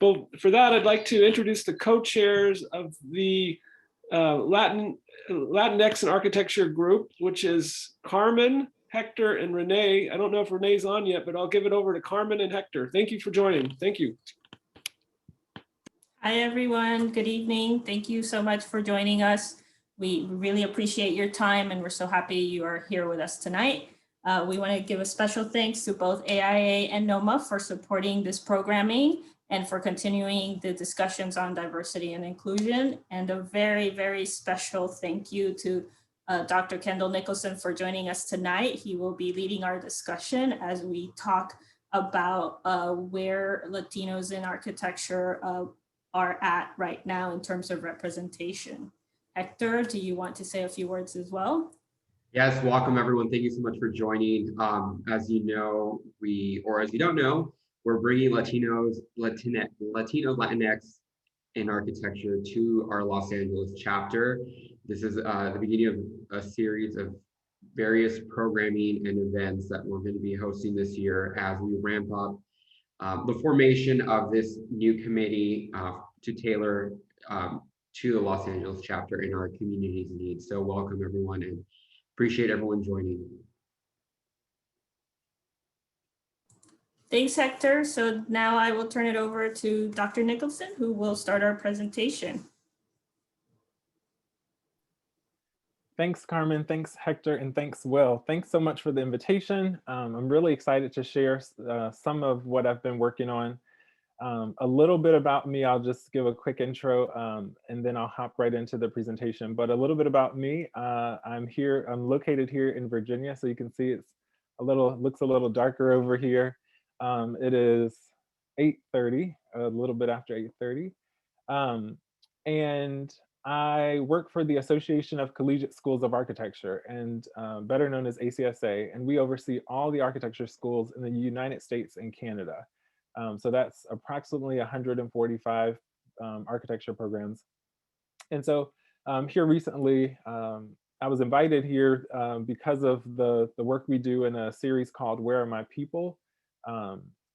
Well, for that, I'd like to introduce the co-chairs of the Latinx and Architecture group, which is Carmen, Hector, and Renee. I don't know if Renee's on yet, but I'll give it over to Carmen and Hector. Thank you for joining. Thank you. Hi, everyone. Good evening. Thank you so much for joining us. We really appreciate your time, and we're so happy you are here with us tonight. We want to give a special thanks to both AIA and NOMA for supporting this programming and for continuing the discussions on diversity and inclusion. And a very, very special thank you to Dr. Kendall Nicholson for joining us tonight. He will be leading our discussion as we talk about where Latinos in architecture are at right now in terms of representation. Hector, do you want to say a few words as well? Yes, welcome everyone. Thank you so much for joining. As you know, or as you don't know, we're bringing Latino, Latinx in architecture to our Los Angeles chapter. This is the beginning of a series of various programming and events that we're going to be hosting this year as we ramp up the formation of this new committee to tailor to the Los Angeles chapter in our community's needs. So welcome everyone and appreciate everyone joining. Thanks, Hector. So now I will turn it over to Dr. Nicholson, who will start our presentation. Thanks, Carmen. Thanks, Hector, and thanks, Will. Thanks so much for the invitation. I'm really excited to share some of what I've been working on. A little bit about me, I'll just give a quick intro and then I'll hop right into the presentation. But a little bit about me, I'm located here in Virginia, so you can see it's looks a little darker over here. It is 8:30, a little bit after 8:30. And I work for the Association of Collegiate Schools of Architecture, and better known as ACSA, and we oversee all the architecture schools in the United States and Canada. So that's approximately 145 architecture programs. And so here recently, I was invited here because of the work we do in a series called Where Are My People?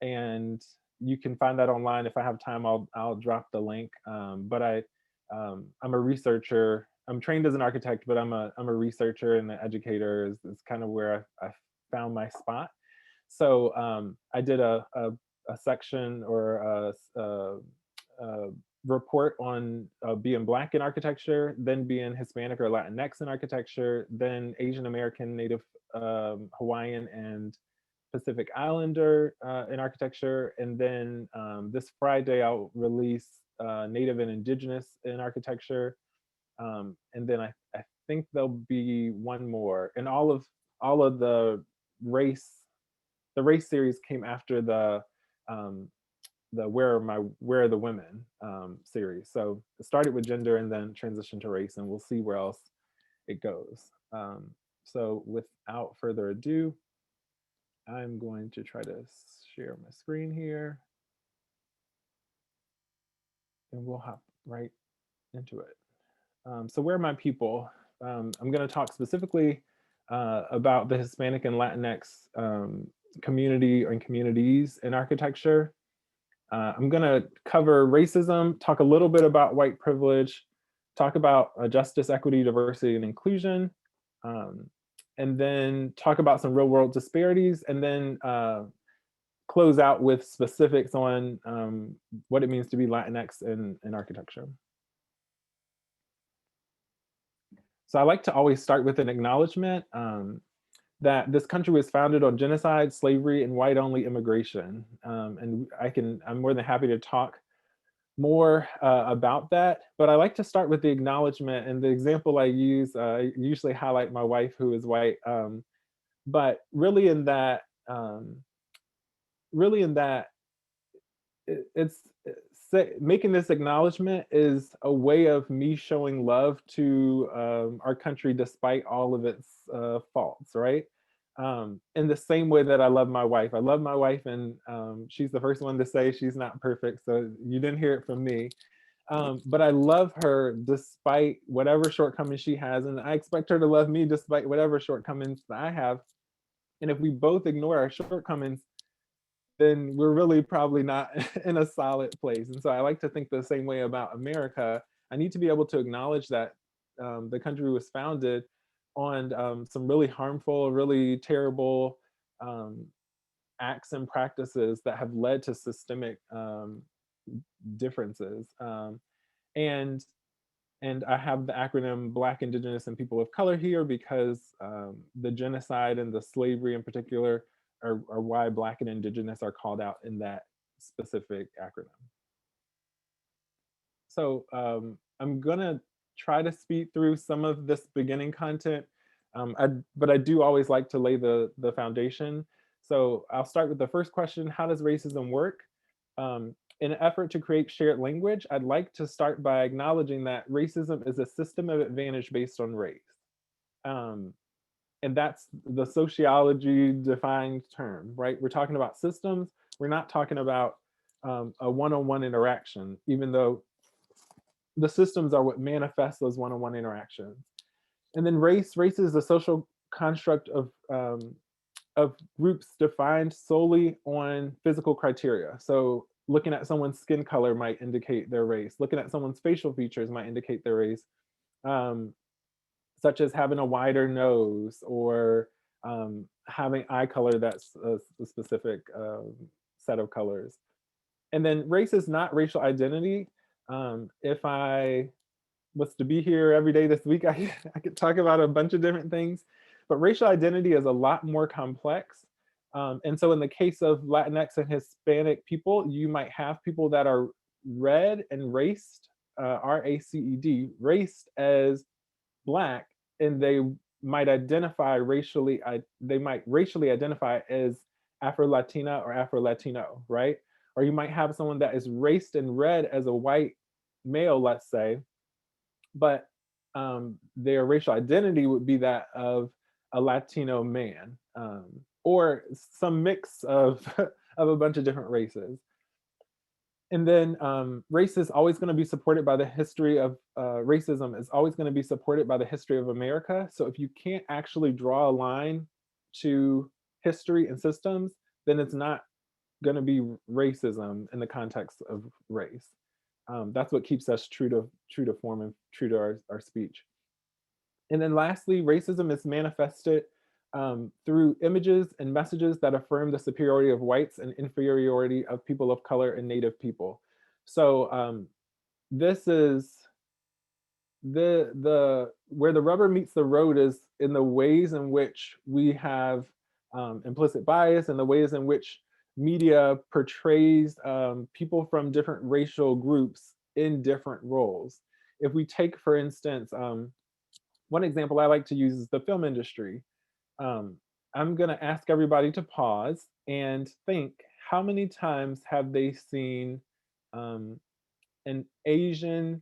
And you can find that online. If I have time, I'll drop the link. But I'm a researcher. I'm trained as an architect, but I'm a researcher and an educator is kind of where I found my spot. So I did a section or a report on being Black in architecture, then being Hispanic or Latinx in architecture, then Asian American, Native Hawaiian, and Pacific Islander in architecture. And then this Friday, I'll release Native and Indigenous in architecture. And then I think there'll be one more. And all of the race series came after the Where Are the Women series. So it started with gender and then transitioned to race, and we'll see where else it goes. So without further ado, I'm going to try to share my screen here, and we'll hop right into it. So where are my people? I'm going to talk specifically about the Hispanic and Latinx community and communities in architecture. I'm going to cover racism, talk a little bit about white privilege, talk about justice, equity, diversity, and inclusion, and then talk about some real world disparities, and then close out with specifics on what it means to be Latinx in architecture. So I like to always start with an acknowledgement that this country was founded on genocide, slavery, and white-only immigration. And I'm more than happy to talk more about that, but I like to start with the acknowledgement, and the example I use, I usually highlight my wife, who is white, but really in that, making this acknowledgement is a way of me showing love to our country despite all of its faults, right? In the same way that I love my wife. I love my wife, and she's the first one to say she's not perfect, so you didn't hear it from me. But I love her despite whatever shortcomings she has, and I expect her to love me despite whatever shortcomings that I have. And if we both ignore our shortcomings, then we're really probably not in a solid place. And so I like to think the same way about America. I need to be able to acknowledge that the country was founded on some really harmful, really terrible acts and practices that have led to systemic differences. And I have the acronym Black, Indigenous, and People of Color here because the genocide and the slavery in particular are why Black and Indigenous are called out in that specific acronym. So I'm gonna try to speed through some of this beginning content, but I do always like to lay the foundation. So I'll start with the first question: how does racism work? In an effort to create shared language, I'd like to start by acknowledging that racism is a system of advantage based on race. And that's the sociology defined term, right? We're talking about systems. We're not talking about a one-on-one interaction, even though the systems are what manifest those one-on-one interactions. And then race is a social construct of groups defined solely on physical criteria. So looking at someone's skin color might indicate their race. Looking at someone's facial features might indicate their race, such as having a wider nose or having eye color that's a specific set of colors. And then race is not racial identity. If I was to be here every day this week, I could talk about a bunch of different things, but racial identity is a lot more complex. And so in the case of Latinx and Hispanic people, you might have people that are read and raced, R-A-C-E-D, raced as Black, and they might racially identify as Afro-Latina or Afro-Latino, right? Or you might have someone that is raced and read as a white male, let's say, but their racial identity would be that of a Latino man, or some mix of, of a bunch of different races. And then race is always going to be supported by the history of racism is always going to be supported by the history of America. So if you can't actually draw a line to history and systems, then it's not going to be racism in the context of race. That's what keeps us true to form and true to our speech. And then lastly, racism is manifested through images and messages that affirm the superiority of whites and inferiority of people of color and Native people. So this is the where the rubber meets the road is in the ways in which we have implicit bias and the ways in which media portrays people from different racial groups in different roles. If we take, for instance, one example I like to use is the film industry. I'm gonna ask everybody to pause and think, how many times have they seen an Asian,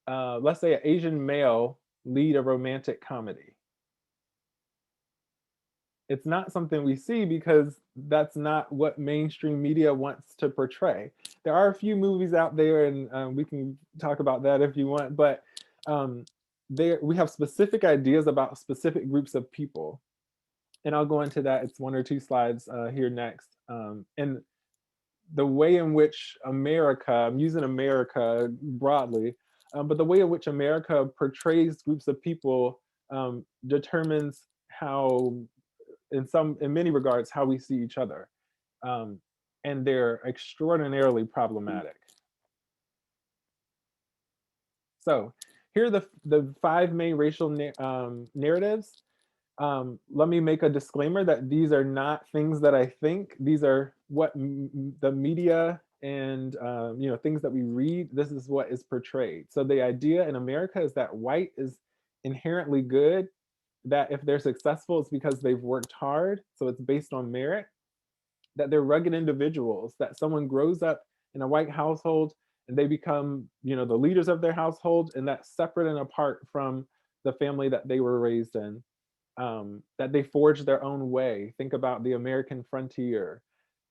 let's say an Asian male lead a romantic comedy? It's not something we see because that's not what mainstream media wants to portray. There are a few movies out there, and we can talk about that if you want, but we have specific ideas about specific groups of people. And I'll go into that. It's one or two slides here next. And the way in which America, I'm using America broadly, but the way in which America portrays groups of people determines how, in many regards, how we see each other. And they're extraordinarily problematic. So here are the five main racial narratives. Let me make a disclaimer that these are not things that I think. These are what the media and things that we read, this is what is portrayed. So the idea in America is that white is inherently good, that if they're successful, it's because they've worked hard. So it's based on merit, that they're rugged individuals, that someone grows up in a white household and they become, the leaders of their household, and that's separate and apart from the family that they were raised in. That they forge their own way. Think about the American frontier,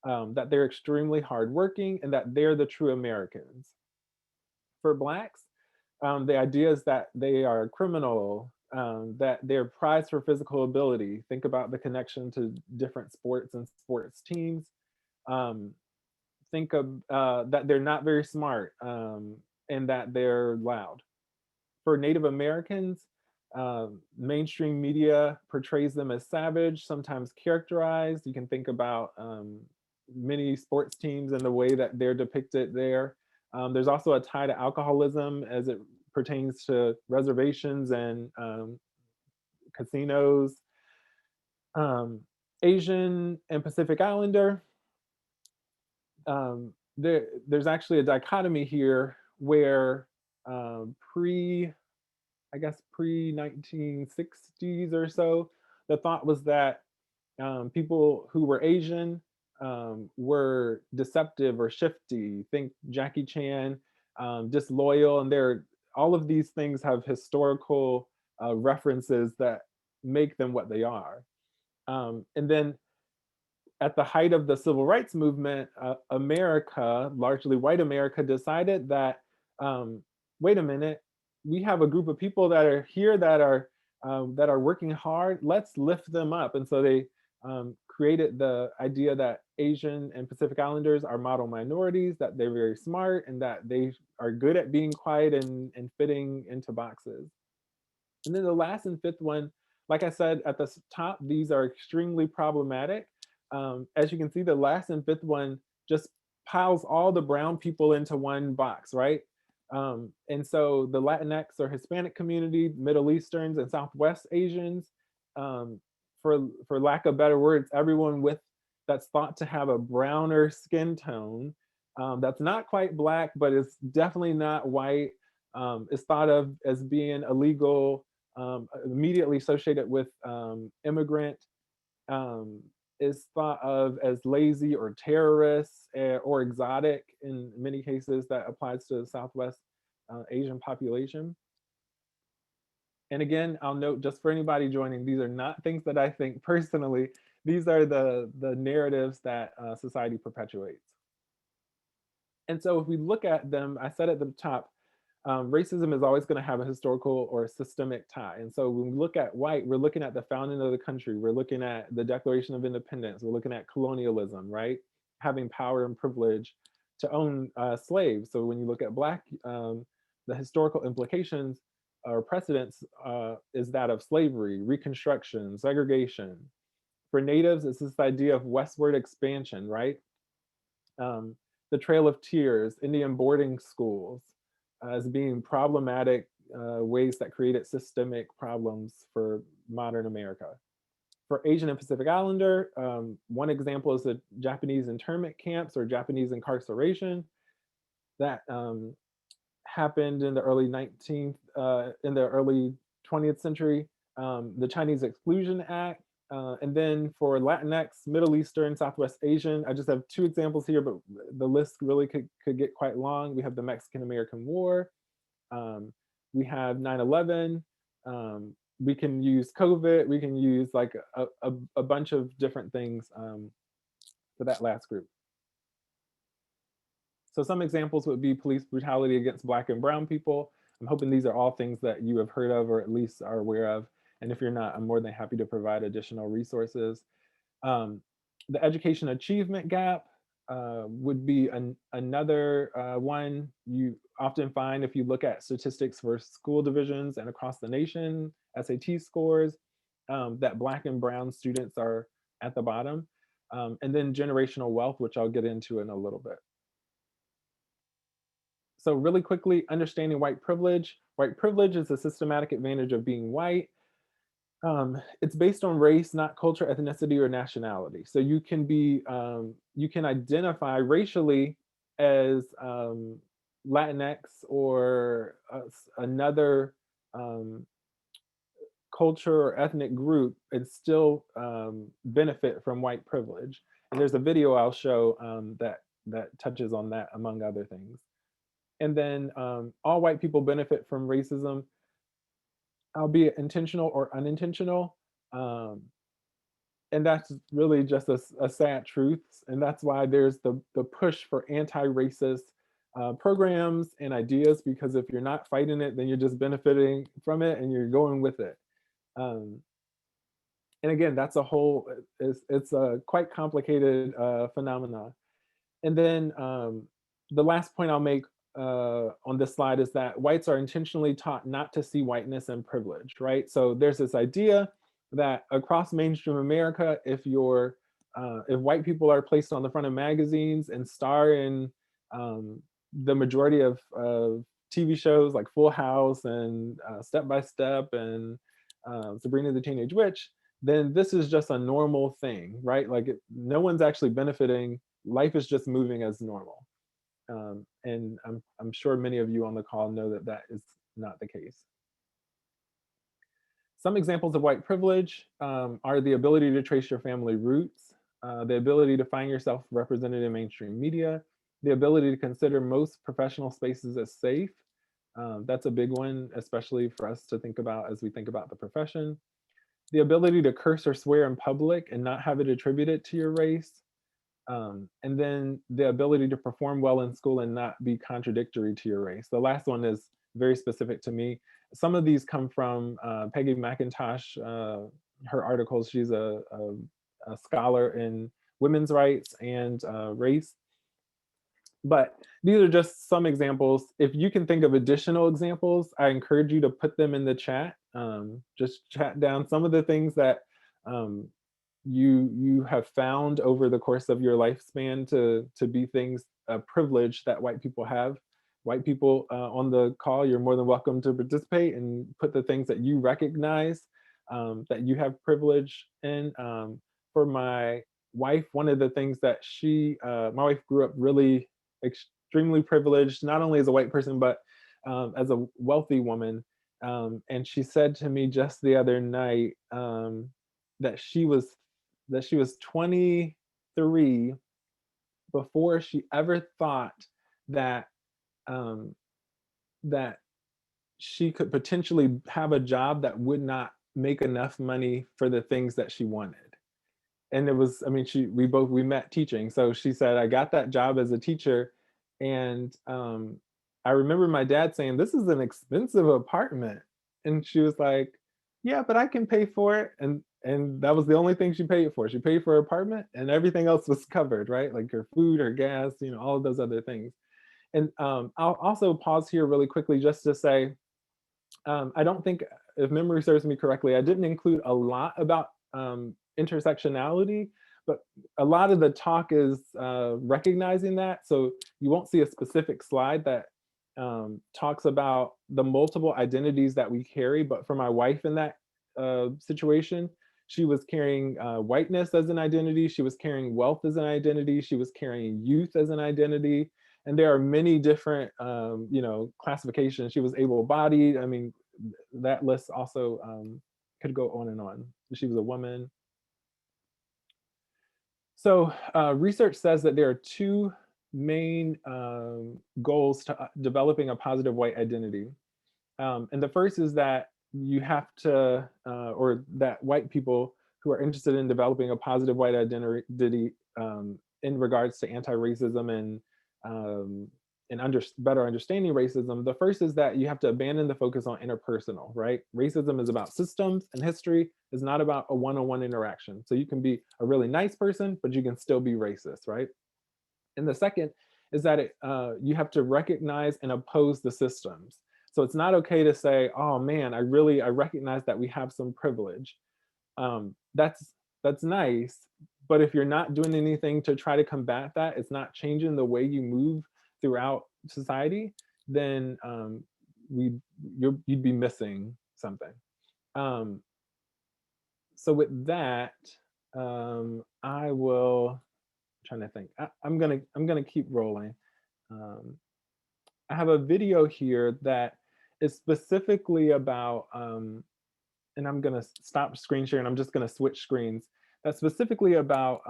that they're extremely hardworking and that they're the true Americans. For Blacks, the idea is that they are criminal, that they're prized for physical ability. Think about the connection to different sports and sports teams. think of that they're not very smart, and that they're loud. For Native Americans, mainstream media portrays them as savage, sometimes characterized. You can think about many sports teams and the way that they're depicted there. There's also a tie to alcoholism as it pertains to reservations and casinos. Asian and Pacific Islander, there's actually a dichotomy here where I guess pre-1960s or so, the thought was that people who were Asian were deceptive or shifty. Think Jackie Chan, disloyal, and all of these things have historical references that make them what they are. And then at the height of the civil rights movement, America, largely white America, decided that, wait a minute, we have a group of people that are here that are working hard. Let's lift them up. And so they created the idea that Asian and Pacific Islanders are model minorities, that they're very smart, and that they are good at being quiet and fitting into boxes. And then the last and fifth one, like I said at the top, these are extremely problematic. As you can see, the last and fifth one just piles all the brown people into one box, right? And so the Latinx or Hispanic community, Middle Easterns and Southwest Asians, for lack of better words, everyone that's thought to have a browner skin tone, that's not quite black, but it's definitely not white, is thought of as being illegal, immediately associated with immigrant, is thought of as lazy or terrorists, or exotic in many cases. That applies to the Southwest Asian population. And again, I'll note, just for anybody joining, these are not things that I think personally. These are the narratives that society perpetuates. And so if we look at them, I said at the top, racism is always going to have a historical or systemic tie. And so when we look at white, we're looking at the founding of the country. We're looking at the Declaration of Independence. We're looking at colonialism, right? Having power and privilege to own slaves. So when you look at black, the historical implications or precedents is that of slavery, Reconstruction, segregation. For natives, it's this idea of westward expansion, right? The Trail of Tears, Indian boarding schools, as being problematic ways that created systemic problems for modern America. For Asian and Pacific Islander, one example is the Japanese internment camps or Japanese incarceration that happened in the early 20th century. The Chinese Exclusion Act, and then for Latinx, Middle Eastern, Southwest Asian, I just have two examples here, but the list really could get quite long. We have the Mexican-American War. We have 9/11. We can use COVID. We can use like a bunch of different things for that last group. So some examples would be police brutality against Black and brown people. I'm hoping these are all things that you have heard of or at least are aware of. And if you're not, I'm more than happy to provide additional resources. The education achievement gap would be another one you often find if you look at statistics for school divisions and across the nation, SAT scores, that Black and brown students are at the bottom. And then generational wealth, which I'll get into in a little bit. So really quickly, understanding white privilege. White privilege is a systematic advantage of being white. It's based on race, not culture, ethnicity, or nationality. So you can be, you can identify racially as Latinx or another culture or ethnic group and still benefit from white privilege. And there's a video I'll show that touches on that, among other things. And then all white people benefit from racism, albeit intentional or unintentional. And that's really just a sad truth. And that's why there's the push for anti-racist programs and ideas, because if you're not fighting it, then you're just benefiting from it and you're going with it. And again, that's a whole, it's a quite complicated phenomena. And then the last point I'll make on this slide is that whites are intentionally taught not to see whiteness and privilege, right? So there's this idea that across mainstream America, if white people are placed on the front of magazines and star in the majority of TV shows like Full House and Step by Step and Sabrina the Teenage Witch, then this is just a normal thing, right? Like no one's actually benefiting. Life is just moving as normal. And I'm sure many of you on the call know that that is not the case. Some examples of white privilege are the ability to trace your family roots, the ability to find yourself represented in mainstream media, the ability to consider most professional spaces as safe. That's a big one, especially for us to think about as we think about the profession. The ability to curse or swear in public and not have it attributed to your race. And then the ability to perform well in school and not be contradictory to your race. The last one is very specific to me. Some of these come from Peggy McIntosh, her articles. She's a scholar in women's rights and race. But these are just some examples. If you can think of additional examples, I encourage you to put them in the chat. Just chat down some of the things that you have found over the course of your lifespan to be things, privilege that white people have. White people on the call, you're more than welcome to participate and put the things that you recognize that you have privilege in. For my wife, one of the things that my wife grew up really extremely privileged, not only as a white person, but as a wealthy woman. And she said to me just the other night that she was 23 before she ever thought that that she could potentially have a job that would not make enough money for the things that she wanted. And it was, I mean, we met teaching. So she said, I got that job as a teacher. And I remember my dad saying, this is an expensive apartment. And she was like, yeah, but I can pay for it. And that was the only thing she paid for. She paid for her apartment and everything else was covered, right? Like her food, her gas, all of those other things. And I'll also pause here really quickly just to say, I don't think, if memory serves me correctly, I didn't include a lot about intersectionality, but a lot of the talk is recognizing that. So you won't see a specific slide that talks about the multiple identities that we carry. But for my wife in that situation, she was carrying whiteness as an identity. She was carrying wealth as an identity. She was carrying youth as an identity. And there are many different, classifications. She was able-bodied. I mean, that list also could go on and on. She was a woman. So research says that there are two main goals to developing a positive white identity. And the first is that you have to, or that white people who are interested in developing a positive white identity in regards to anti-racism and better understanding racism, the first is that you have to abandon the focus on interpersonal, right? Racism is about systems and history. It's not about a one-on-one interaction. So you can be a really nice person, but you can still be racist, right? And the second is that you have to recognize and oppose the systems. So it's not okay to say, oh man, I recognize that we have some privilege. That's nice, but if you're not doing anything to try to combat that, it's not changing the way you move throughout society, then you'd be missing something. So with that, I will, I'm trying to think. I'm gonna keep rolling. I have a video here that is specifically about, and I'm gonna stop screen sharing. I'm just gonna switch screens. That's specifically about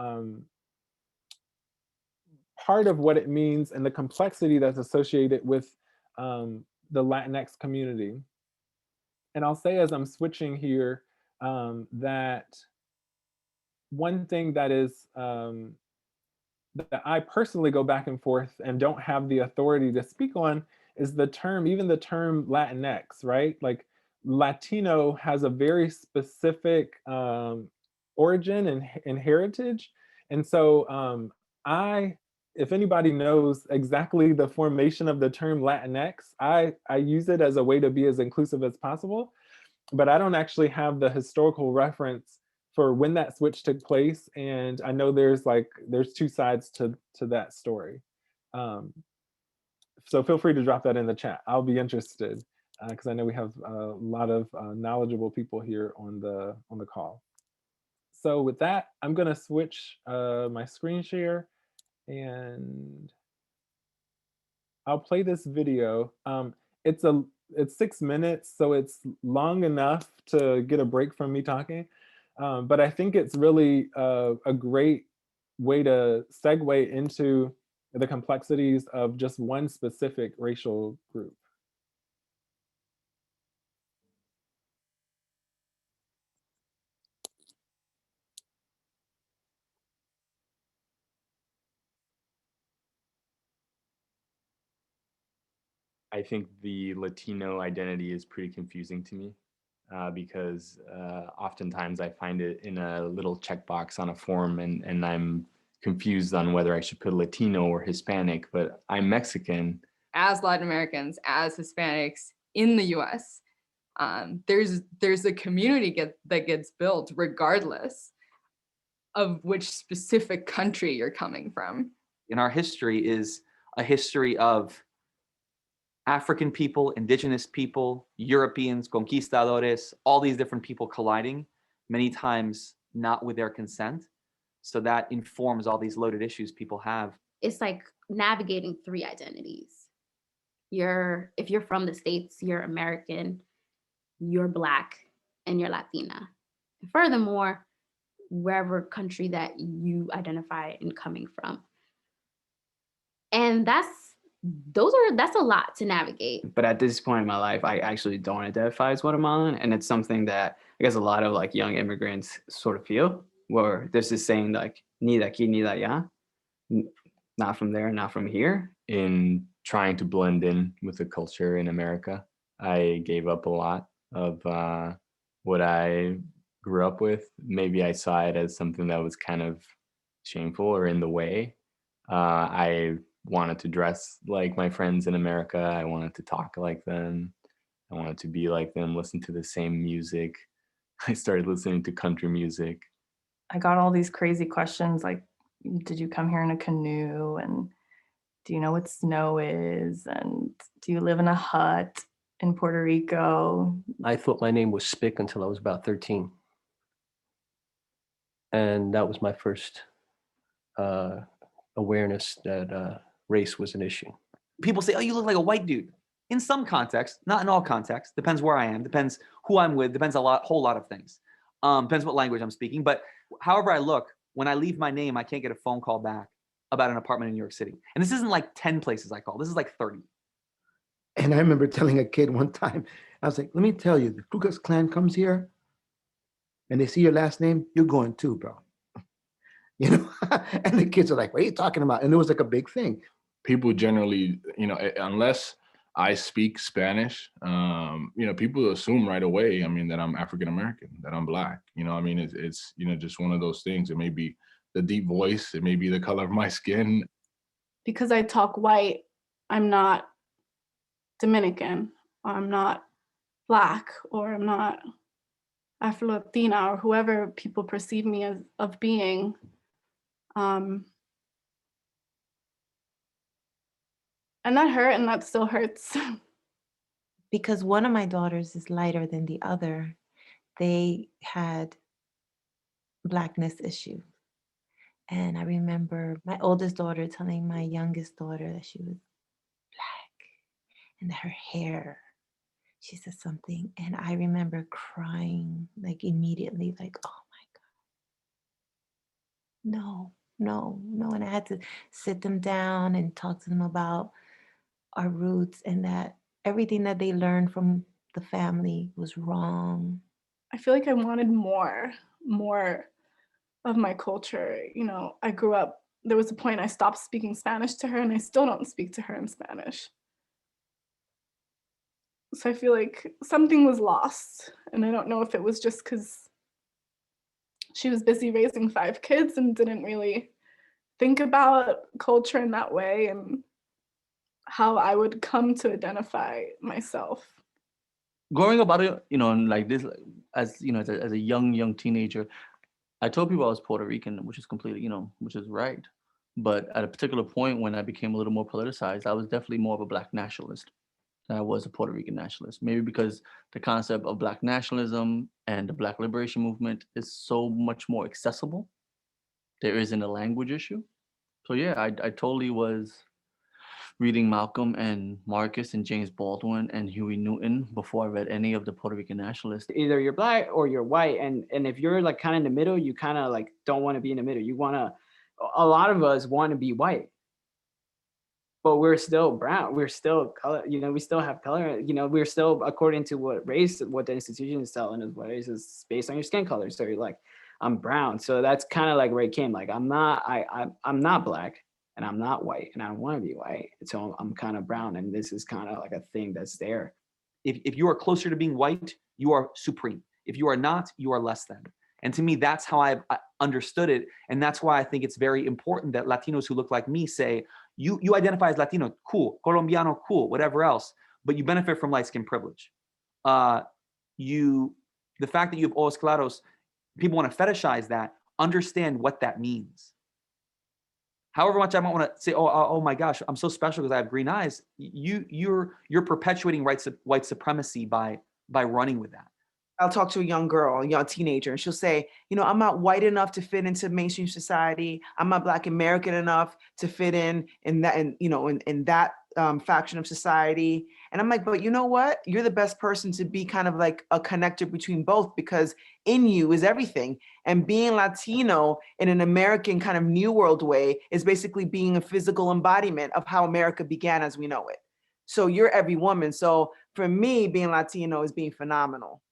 part of what it means and the complexity that's associated with the Latinx community. And I'll say as I'm switching here that one thing that is that I personally go back and forth and don't have the authority to speak on is the term, even the term Latinx, right? Like Latino has a very specific origin and heritage. And so if anybody knows exactly the formation of the term Latinx, I use it as a way to be as inclusive as possible, but I don't actually have the historical reference for when that switch took place. And I know there's two sides to that story. So feel free to drop that in the chat. I'll be interested because I know we have a lot of knowledgeable people here on the call. So with that, I'm gonna switch my screen share and I'll play this video. It's 6 minutes, so it's long enough to get a break from me talking. But I think it's really a great way to segue into the complexities of just one specific racial group. I think the Latino identity is pretty confusing to me because oftentimes I find it in a little checkbox on a form and I'm confused on whether I should put Latino or Hispanic, but I'm Mexican. As Latin Americans, as Hispanics in the US, there's a community that gets built regardless of which specific country you're coming from. And our history is a history of African people, indigenous people, Europeans, conquistadores, all these different people colliding, many times not with their consent. So that informs all these loaded issues people have. It's like navigating three identities. If you're from the States, you're American, you're Black, and you're Latina. Furthermore, wherever country that you identify in coming from. And that's a lot to navigate. But at this point in my life, I actually don't identify as Guatemalan. And it's something that I guess a lot of like young immigrants sort of feel, where there's this saying like, ni de aquí, ni de allá, not from there, not from here. In trying to blend in with the culture in America, I gave up a lot of what I grew up with. Maybe I saw it as something that was kind of shameful or in the way. I wanted to dress like my friends in America. I wanted to talk like them. I wanted to be like them, listen to the same music. I started listening to country music. I got all these crazy questions like, did you come here in a canoe? And do you know what snow is? And do you live in a hut in Puerto Rico? I thought my name was Spick until I was about 13. And that was my first awareness that race was an issue. People say, oh, you look like a white dude. In some context, not in all contexts, depends where I am, depends who I'm with, depends whole lot of things. Depends what language I'm speaking. But however I look, when I leave my name, I can't get a phone call back about an apartment in New York City. And this isn't like 10 places I call, this is like 30. And I remember telling a kid one time, I was like, let me tell you, the Ku Klux Klan comes here and they see your last name, you're going too, bro. You know, and the kids are like, what are you talking about? And it was like a big thing. People generally, you know, unless I speak Spanish, you know, people assume right away, I mean, that I'm African-American, that I'm Black. You know, I mean, it's, you know, just one of those things. It may be the deep voice, it may be the color of my skin. Because I talk white, I'm not Dominican, or I'm not Black, or I'm not Afro-Latina, or whoever people perceive me as of being. And that hurt, and that still hurts. Because one of my daughters is lighter than the other, they had Blackness issue. And I remember my oldest daughter telling my youngest daughter that she was Black and that her hair, she said something. And I remember crying like immediately, like, oh my God, no. And I had to sit them down and talk to them about our roots and that everything that they learned from the family was wrong. I feel like I wanted more of my culture. You know, I grew up, there was a point I stopped speaking Spanish to her and I still don't speak to her in Spanish. So I feel like something was lost. And I don't know if it was just because she was busy raising 5 kids and didn't really think about culture in that way and how I would come to identify myself. Growing up, and like this, as as a young teenager, I told people I was Puerto Rican, which is completely, which is right. But at a particular point when I became a little more politicized, I was definitely more of a Black nationalist than I was a Puerto Rican nationalist. Maybe because the concept of Black nationalism and the Black liberation movement is so much more accessible. There isn't a language issue. So yeah, I totally was reading Malcolm and Marcus and James Baldwin and Huey Newton before I read any of the Puerto Rican nationalists. Either you're Black or you're white, and if you're like kind of in the middle, you kind of like don't want to be in the middle. You want to, a lot of us want to be white, but we're still brown. We're still color. We still have color. We're still, according to what the institution is telling us, what race is based on your skin color. So you're like, I'm brown. So that's kind of like where it came. Like I'm not Black. And I'm not white, and I don't want to be white. So I'm kind of brown, and this is kind of like a thing that's there. If you are closer to being white, you are supreme. If you are not, you are less than. And to me, that's how I understood it. And that's why I think it's very important that Latinos who look like me say, you identify as Latino, cool, Colombiano, cool, whatever else, but you benefit from light skin privilege. The fact that you have ojos claros, people want to fetishize that, understand what that means. However much I might want to say, oh my gosh, I'm so special because I have green eyes. You're perpetuating white supremacy by running with that. I'll talk to a young girl, a young teenager, and she'll say, I'm not white enough to fit into mainstream society. I'm not Black American enough to fit in that, in that faction of society. And I'm like, but you know what? You're the best person to be kind of like a connector between both, because in you is everything. And being Latino in an American kind of New World way is basically being a physical embodiment of how America began as we know it. So you're every woman. So for me, being Latino is being phenomenal.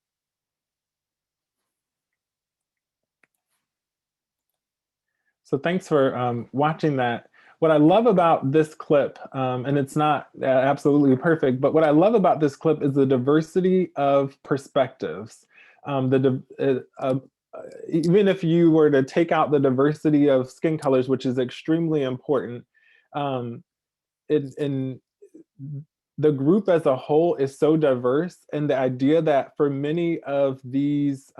So thanks for watching that. What I love about this clip, and it's not absolutely perfect, but what I love about this clip is the diversity of perspectives. Even if you were to take out the diversity of skin colors, which is extremely important, the group as a whole is so diverse, and the idea that for many of these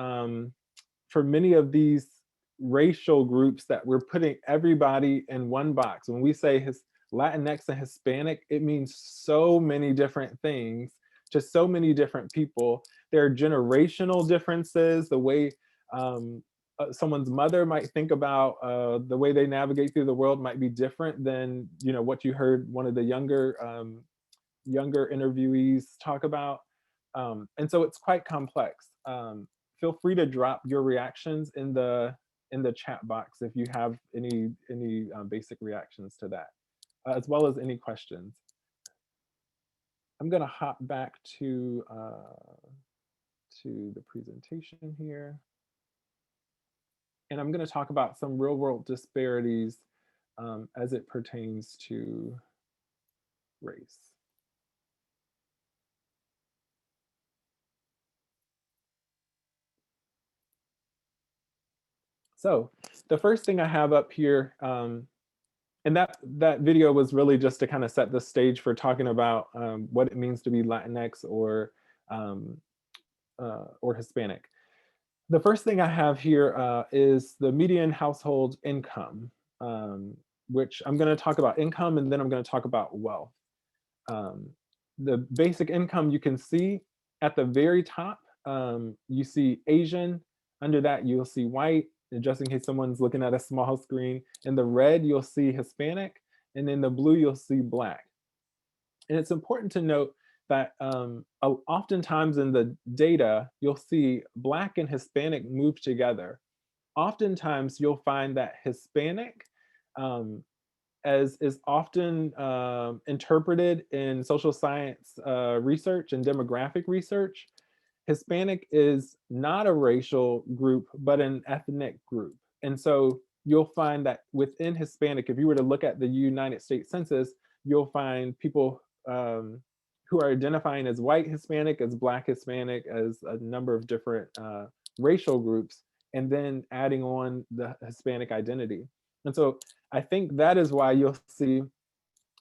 racial groups that we're putting everybody in one box. When we say Latinx and Hispanic, it means so many different things to so many different people. There are generational differences. The way someone's mother might think about the way they navigate through the world might be different than what you heard one of the younger interviewees talk about. And so it's quite complex. Feel free to drop your reactions in the chat box if you have any basic reactions to that, as well as any questions. I'm gonna hop back to the presentation here. And I'm gonna talk about some real world disparities as it pertains to race. So the first thing I have up here, and that video was really just to kind of set the stage for talking about what it means to be Latinx or Hispanic. The first thing I have here is the median household income, which I'm going to talk about income, and then I'm going to talk about wealth. The basic income, you can see at the very top, you see Asian. Under that, you'll see white. And just in case someone's looking at a small screen, in the red, you'll see Hispanic, and in the blue, you'll see Black. And it's important to note that oftentimes in the data, you'll see Black and Hispanic move together. Oftentimes, you'll find that Hispanic, as is often interpreted in social science research and demographic research, Hispanic is not a racial group, but an ethnic group. And so you'll find that within Hispanic, if you were to look at the United States Census, you'll find people who are identifying as white Hispanic, as Black Hispanic, as a number of different racial groups, and then adding on the Hispanic identity. And so I think that is why you'll see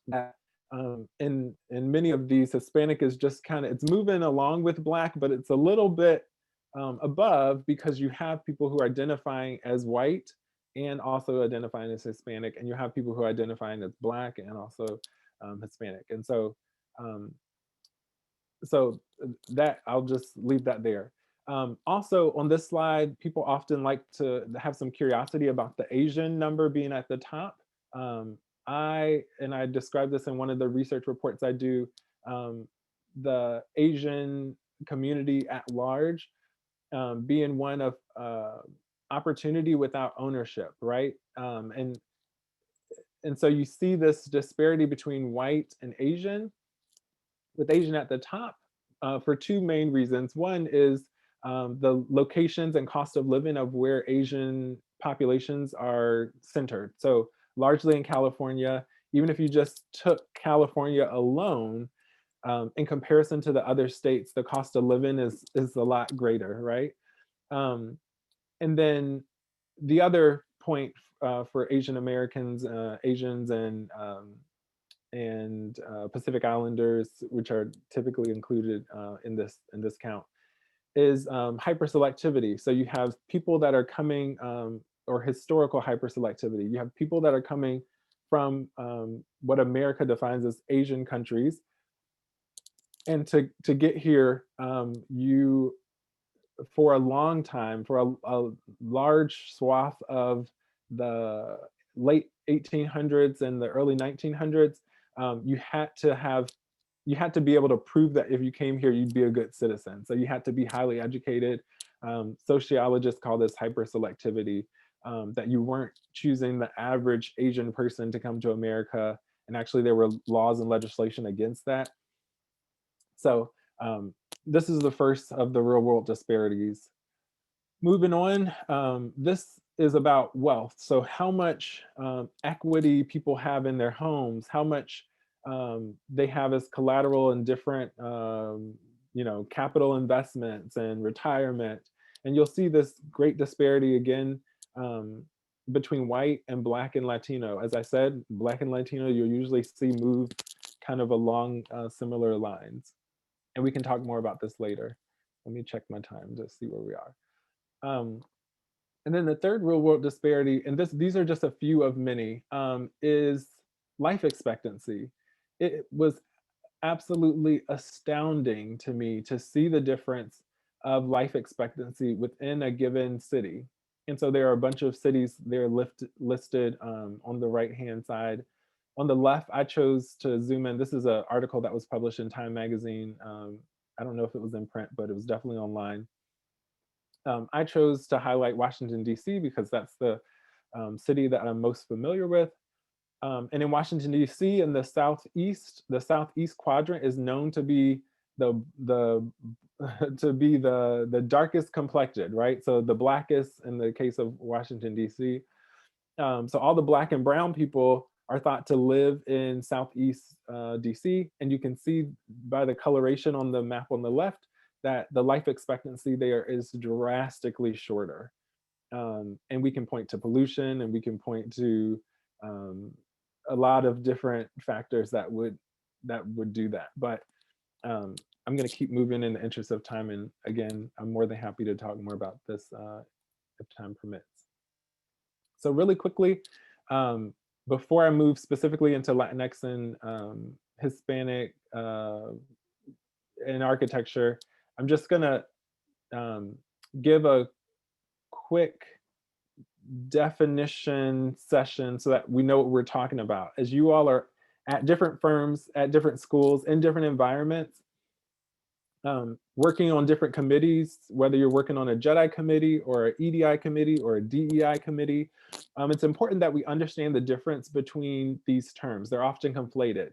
that in many of these, Hispanic is just kind of, it's moving along with Black, but it's a little bit above, because you have people who are identifying as white and also identifying as Hispanic, and you have people who are identifying as Black and also Hispanic. And so so that, I'll just leave that there. Also on this slide, people often like to have some curiosity about the Asian number being at the top. I described this in one of the research reports I do, the Asian community at large being one of opportunity without ownership, right? And so you see this disparity between white and Asian, with Asian at the top for two main reasons. One is the locations and cost of living of where Asian populations are centered. So largely in California, even if you just took California alone, in comparison to the other states, the cost of living is a lot greater, right? And then the other point for Asian Americans, Asians, and Pacific Islanders, which are typically included in this count, is hyperselectivity. So you have people that are coming, or historical hyperselectivity. You have people that are coming from what America defines as Asian countries, and to get here, you, for a long time, for a large swath of the late 1800s and the early 1900s, you had to be able to prove that if you came here, you'd be a good citizen. So you had to be highly educated. Sociologists call this hyperselectivity, that you weren't choosing the average Asian person to come to America. And actually there were laws and legislation against that. So this is the first of the real world disparities. Moving on, this is about wealth. So how much equity people have in their homes, how much they have as collateral in different capital investments and retirement. And you'll see this great disparity again between white and Black and Latino. As I said, Black and Latino, you'll usually see move kind of along similar lines. And we can talk more about this later. Let me check my time to see where we are. And then the third real world disparity, and these are just a few of many, is life expectancy. It was absolutely astounding to me to see the difference of life expectancy within a given city. And so there are a bunch of cities there listed on the right-hand side. On the left, I chose to zoom in. This is an article that was published in Time magazine. I don't know if it was in print, but it was definitely online. I chose to highlight Washington, D.C. because that's the city that I'm most familiar with. And in Washington, D.C., in the southeast quadrant is known to be the darkest complected, right? So the blackest in the case of Washington, D.C. So all the Black and brown people are thought to live in southeast DC. And you can see by the coloration on the map on the left that the life expectancy there is drastically shorter. And we can point to pollution, and we can point to a lot of different factors that would do that. But I'm going to keep moving in the interest of time. And again, I'm more than happy to talk more about this if time permits. So really quickly, before I move specifically into Latinx and Hispanic in architecture, I'm just gonna give a quick definition session so that we know what we're talking about. As you all are at different firms, at different schools, in different environments, working on different committees, whether you're working on a JEDI committee or an EDI committee or a DEI committee, it's important that we understand the difference between these terms. They're often conflated.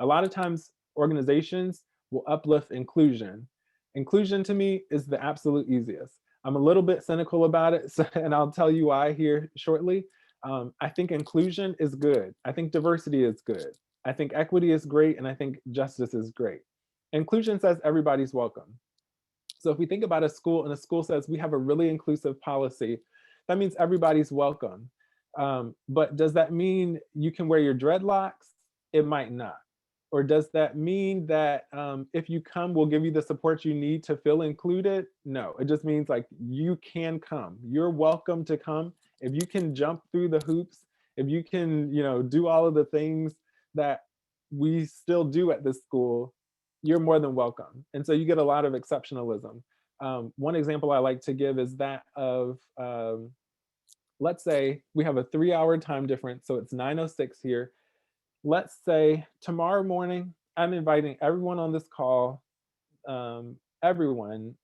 A lot of times organizations will uplift inclusion. Inclusion to me is the absolute easiest. I'm a little bit cynical about it, and I'll tell you why here shortly. I think inclusion is good. I think diversity is good. I think equity is great, and I think justice is great. Inclusion says everybody's welcome. So if we think about a school and a school says we have a really inclusive policy, that means everybody's welcome. But does that mean you can wear your dreadlocks? It might not. Or does that mean that if you come, we'll give you the support you need to feel included? No, it just means like you can come. You're welcome to come. If you can jump through the hoops, if you can, do all of the things that we still do at this school, you're more than welcome. And so you get a lot of exceptionalism. One example I like to give is that of, let's say we have a 3-hour time difference, so it's 9:06 here. Let's say tomorrow morning, I'm inviting everyone on this call, everyone,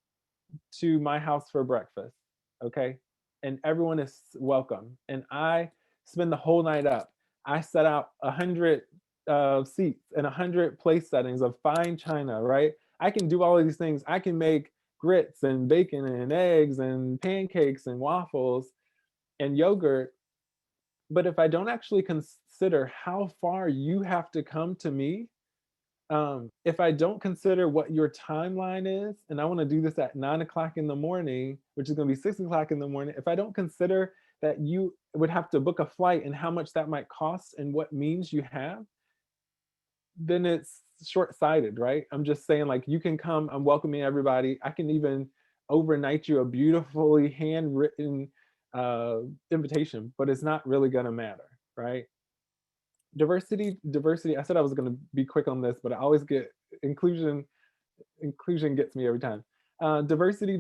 to my house for breakfast, okay? And everyone is welcome. And I spend the whole night up. I set out 100 seats and 100 place settings of fine china, right? I can do all of these things. I can make grits and bacon and eggs and pancakes and waffles and yogurt. But if I don't actually consider how far you have to come to me, if I don't consider what your timeline is, and I want to do this at 9 o'clock in the morning, which is going to be 6 o'clock in the morning, if I don't consider that you would have to book a flight and how much that might cost and what means you have, then it's short-sighted, right? I'm just saying, like, you can come, I'm welcoming everybody. I can even overnight you a beautifully handwritten invitation, but it's not really gonna matter, right? Diversity, I said I was gonna be quick on this, but I always get inclusion gets me every time. Diversity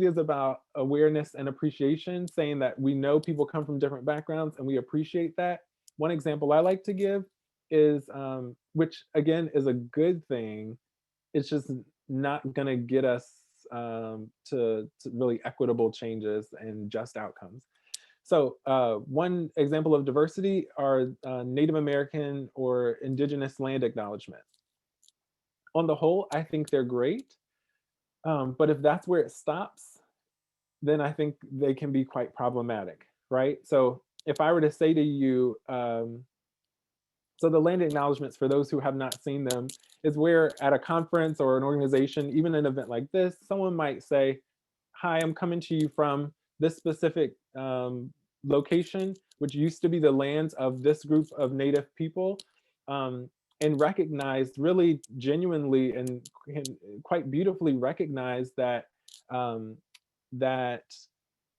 is about awareness and appreciation, saying that we know people come from different backgrounds and we appreciate that. One example I like to give is, which again is a good thing, it's just not gonna get us to really equitable changes and just outcomes. So one example of diversity are Native American or indigenous land acknowledgements. On the whole, I think they're great, but if that's where it stops, then I think they can be quite problematic, right? So if I were to say to you, so the land acknowledgements, for those who have not seen them, is where at a conference or an organization, even an event like this, someone might say, hi, I'm coming to you from this specific location, which used to be the lands of this group of Native people, and recognize really genuinely and quite beautifully recognize that that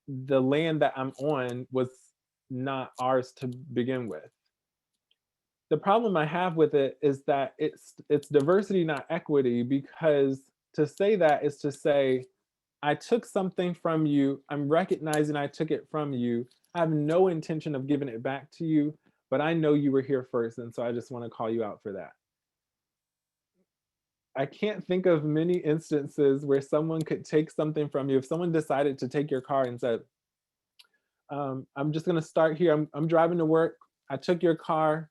the land that I'm on was not ours to begin with. The problem I have with it is that it's diversity, not equity, because to say that is to say, I took something from you, I'm recognizing I took it from you, I have no intention of giving it back to you, but I know you were here first, and so I just want to call you out for that. I can't think of many instances where someone could take something from you. If someone decided to take your car and said, I'm just gonna start here, I'm driving to work, I took your car,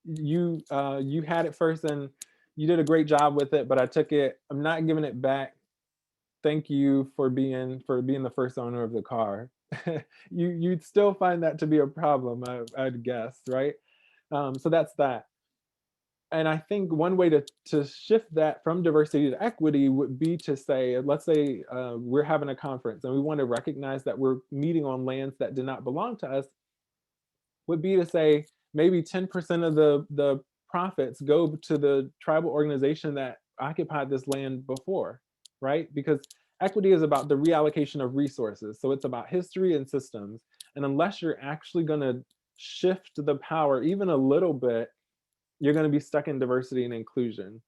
you had it first and you did a great job with it, but I took it, I'm not giving it back. Thank you for being the first owner of the car. You'd still find that to be a problem, I'd guess, right? So that's that. And I think one way to shift that from diversity to equity would be to say, let's say we're having a conference and we want to recognize that we're meeting on lands that did not belong to us, would be to say maybe 10% of the profits go to the tribal organization that occupied this land before, right? Because equity is about the reallocation of resources. So it's about history and systems. And unless you're actually going to shift the power even a little bit, you're going to be stuck in diversity and inclusion.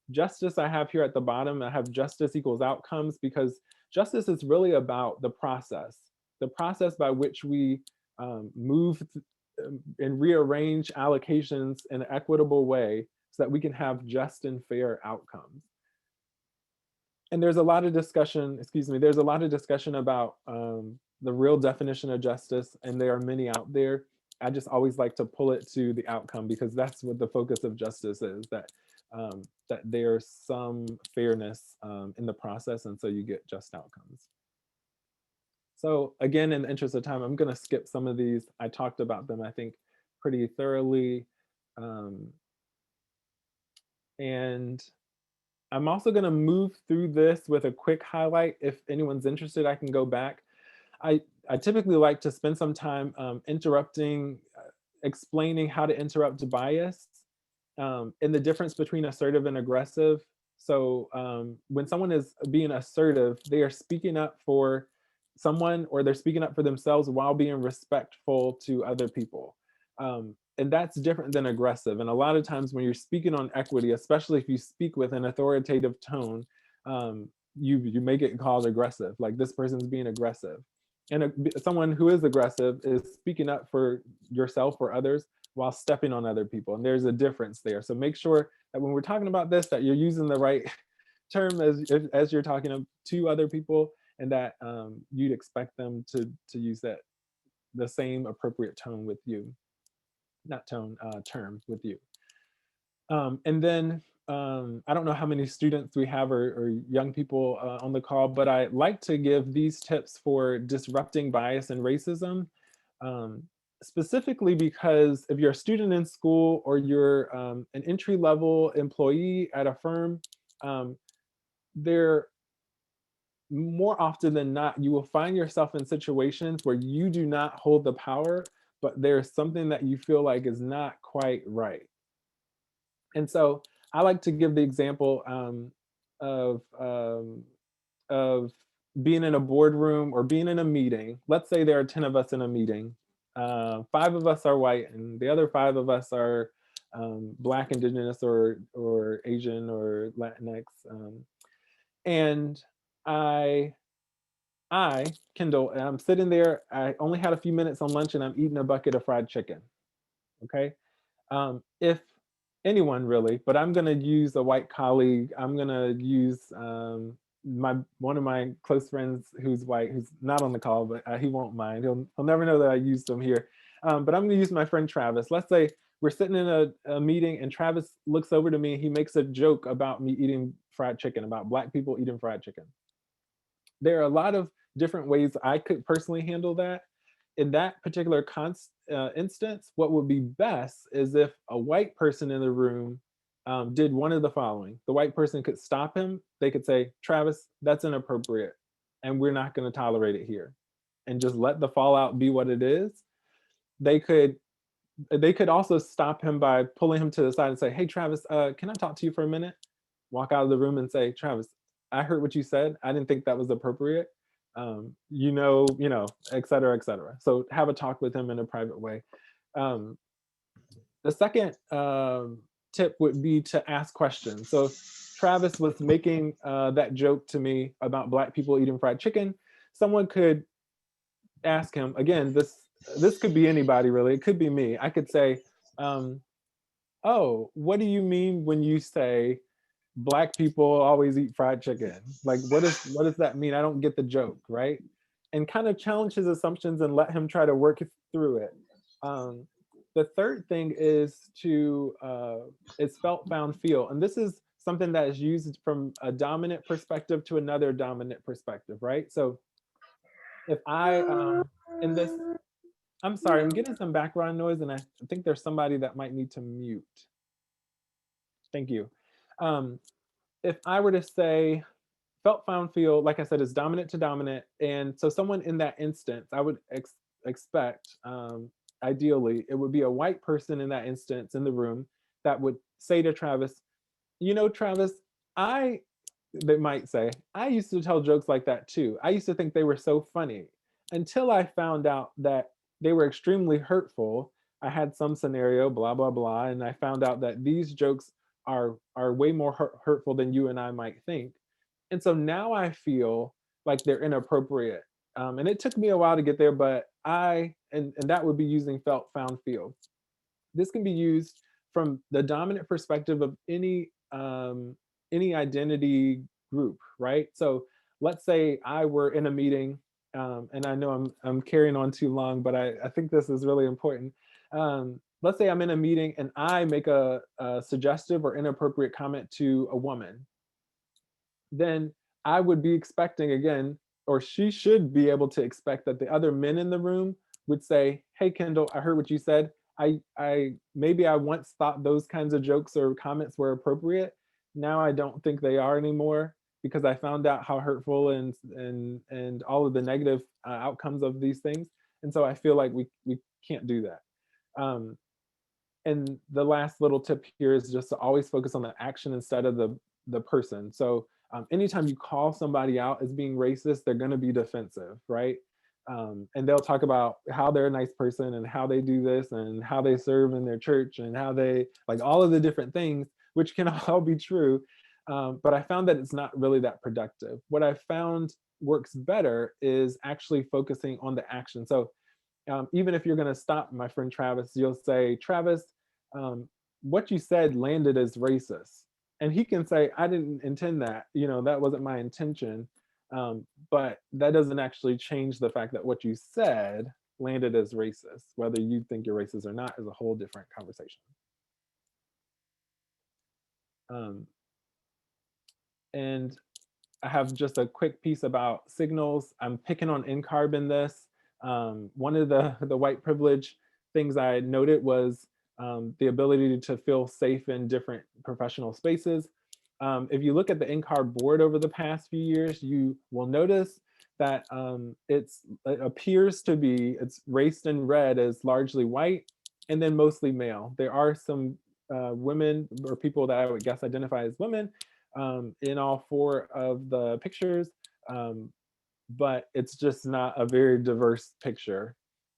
Justice I have here at the bottom, I have justice equals outcomes, because justice is really about the process by which we move and rearrange allocations in an equitable way so that we can have just and fair outcomes. And there's a lot of discussion, there's a lot of discussion about the real definition of justice, and there are many out there. I just always like to pull it to the outcome, because that's what the focus of justice is, that that there's some fairness in the process, and so you get just outcomes. So again, in the interest of time, I'm going to skip some of these. I talked about them, I think, pretty thoroughly. And I'm also going to move through this with a quick highlight. If anyone's interested, I can go back. I typically like to spend some time interrupting, explaining how to interrupt bias, and the difference between assertive and aggressive. So when someone is being assertive, they are speaking up for someone, or they're speaking up for themselves while being respectful to other people. And that's different than aggressive. And a lot of times when you're speaking on equity, especially if you speak with an authoritative tone, you may get called aggressive, like this person's being aggressive. And someone who is aggressive is speaking up for yourself or others while stepping on other people. And there's a difference there. So make sure that when we're talking about this, that you're using the right term as you're talking to other people, and that you'd expect them to use the same appropriate tone with you. Not tone, term with you. And then I don't know how many students we have or young people on the call, but I like to give these tips for disrupting bias and racism, specifically because if you're a student in school or you're an entry-level employee at a firm, there more often than not, you will find yourself in situations where you do not hold the power, but there's something that you feel like is not quite right. And so I like to give the example of being in a boardroom or being in a meeting. Let's say there are 10 of us in a meeting. 5 of us are white and the other 5 of us are Black, Indigenous, or Asian or Latinx. And I, Kendall, I'm sitting there, I only had a few minutes on lunch and I'm eating a bucket of fried chicken, okay? If anyone really, but I'm gonna use a white colleague, I'm gonna use one of my close friends who's white, who's not on the call, but he won't mind. He'll never know that I used him here. But I'm gonna use my friend Travis. Let's say we're sitting in a meeting and Travis looks over to me, he makes a joke about me eating fried chicken, about Black people eating fried chicken. There are a lot of different ways I could personally handle that. In that particular instance, what would be best is if a white person in the room did one of the following. The white person could stop him. They could say, Travis, that's inappropriate, and we're not going to tolerate it here, and just let the fallout be what it is. They could also stop him by pulling him to the side and say, hey, Travis, can I talk to you for a minute? Walk out of the room and say, Travis, I heard what you said. I didn't think that was appropriate. You know, et cetera, et cetera. So have a talk with him in a private way. The second tip would be to ask questions. So if Travis was making that joke to me about Black people eating fried chicken, someone could ask him, again, this could be anybody really, it could be me. I could say, oh, what do you mean when you say Black people always eat fried chicken? Like, what does that mean? I don't get the joke, right? And kind of challenge his assumptions and let him try to work through it. The third thing is felt, found, feel. And this is something that is used from a dominant perspective to another dominant perspective, right? So if I, in this, I'm sorry, I'm getting some background noise and I think there's somebody that might need to mute. Thank you. If I were to say felt, found, feel, like I said, is dominant to dominant. And so someone in that instance, I would expect, ideally, it would be a white person in that instance in the room that would say to Travis, you know, Travis, they might say, I used to tell jokes like that too. I used to think they were so funny until I found out that they were extremely hurtful. I had some scenario, blah, blah, blah. And I found out that these jokes are way more hurtful than you and I might think. And so now I feel like they're inappropriate. And it took me a while to get there, but and that would be using felt, found, feel. This can be used from the dominant perspective of any identity group, right? So let's say I were in a meeting, and I know I'm carrying on too long, but I think this is really important. Let's say I'm in a meeting and I make a suggestive or inappropriate comment to a woman. Then I would be expecting, again, or she should be able to expect that the other men in the room would say, hey, Kendall, I heard what you said. Maybe I once thought those kinds of jokes or comments were appropriate. Now I don't think they are anymore. because I found out how hurtful and all of the negative outcomes of these things. And so I feel like we can't do that. And the last little tip here is just to always focus on the action instead of the person. So anytime you call somebody out as being racist, they're going to be defensive, right? And they'll talk about how they're a nice person and how they do this and how they serve in their church and how they, like, all of the different things, which can all be true. But I found that it's not really that productive. What I found works better is actually focusing on the action. So even if you're going to stop my friend Travis, you'll say, Travis, what you said landed as racist. And he can say, I didn't intend that, that wasn't my intention. But that doesn't actually change the fact that what you said landed as racist. Whether you think you're racist or not is a whole different conversation. And I have just a quick piece about signals. I'm picking on NCARB in this. One of the white privilege things I noted was the ability to feel safe in different professional spaces. If you look at the NCARB board over the past few years, you will notice that it appears to be, it's raced in red as largely white and then mostly male. There are some women or people that I would guess identify as women in all 4 of the pictures, but it's just not a very diverse picture.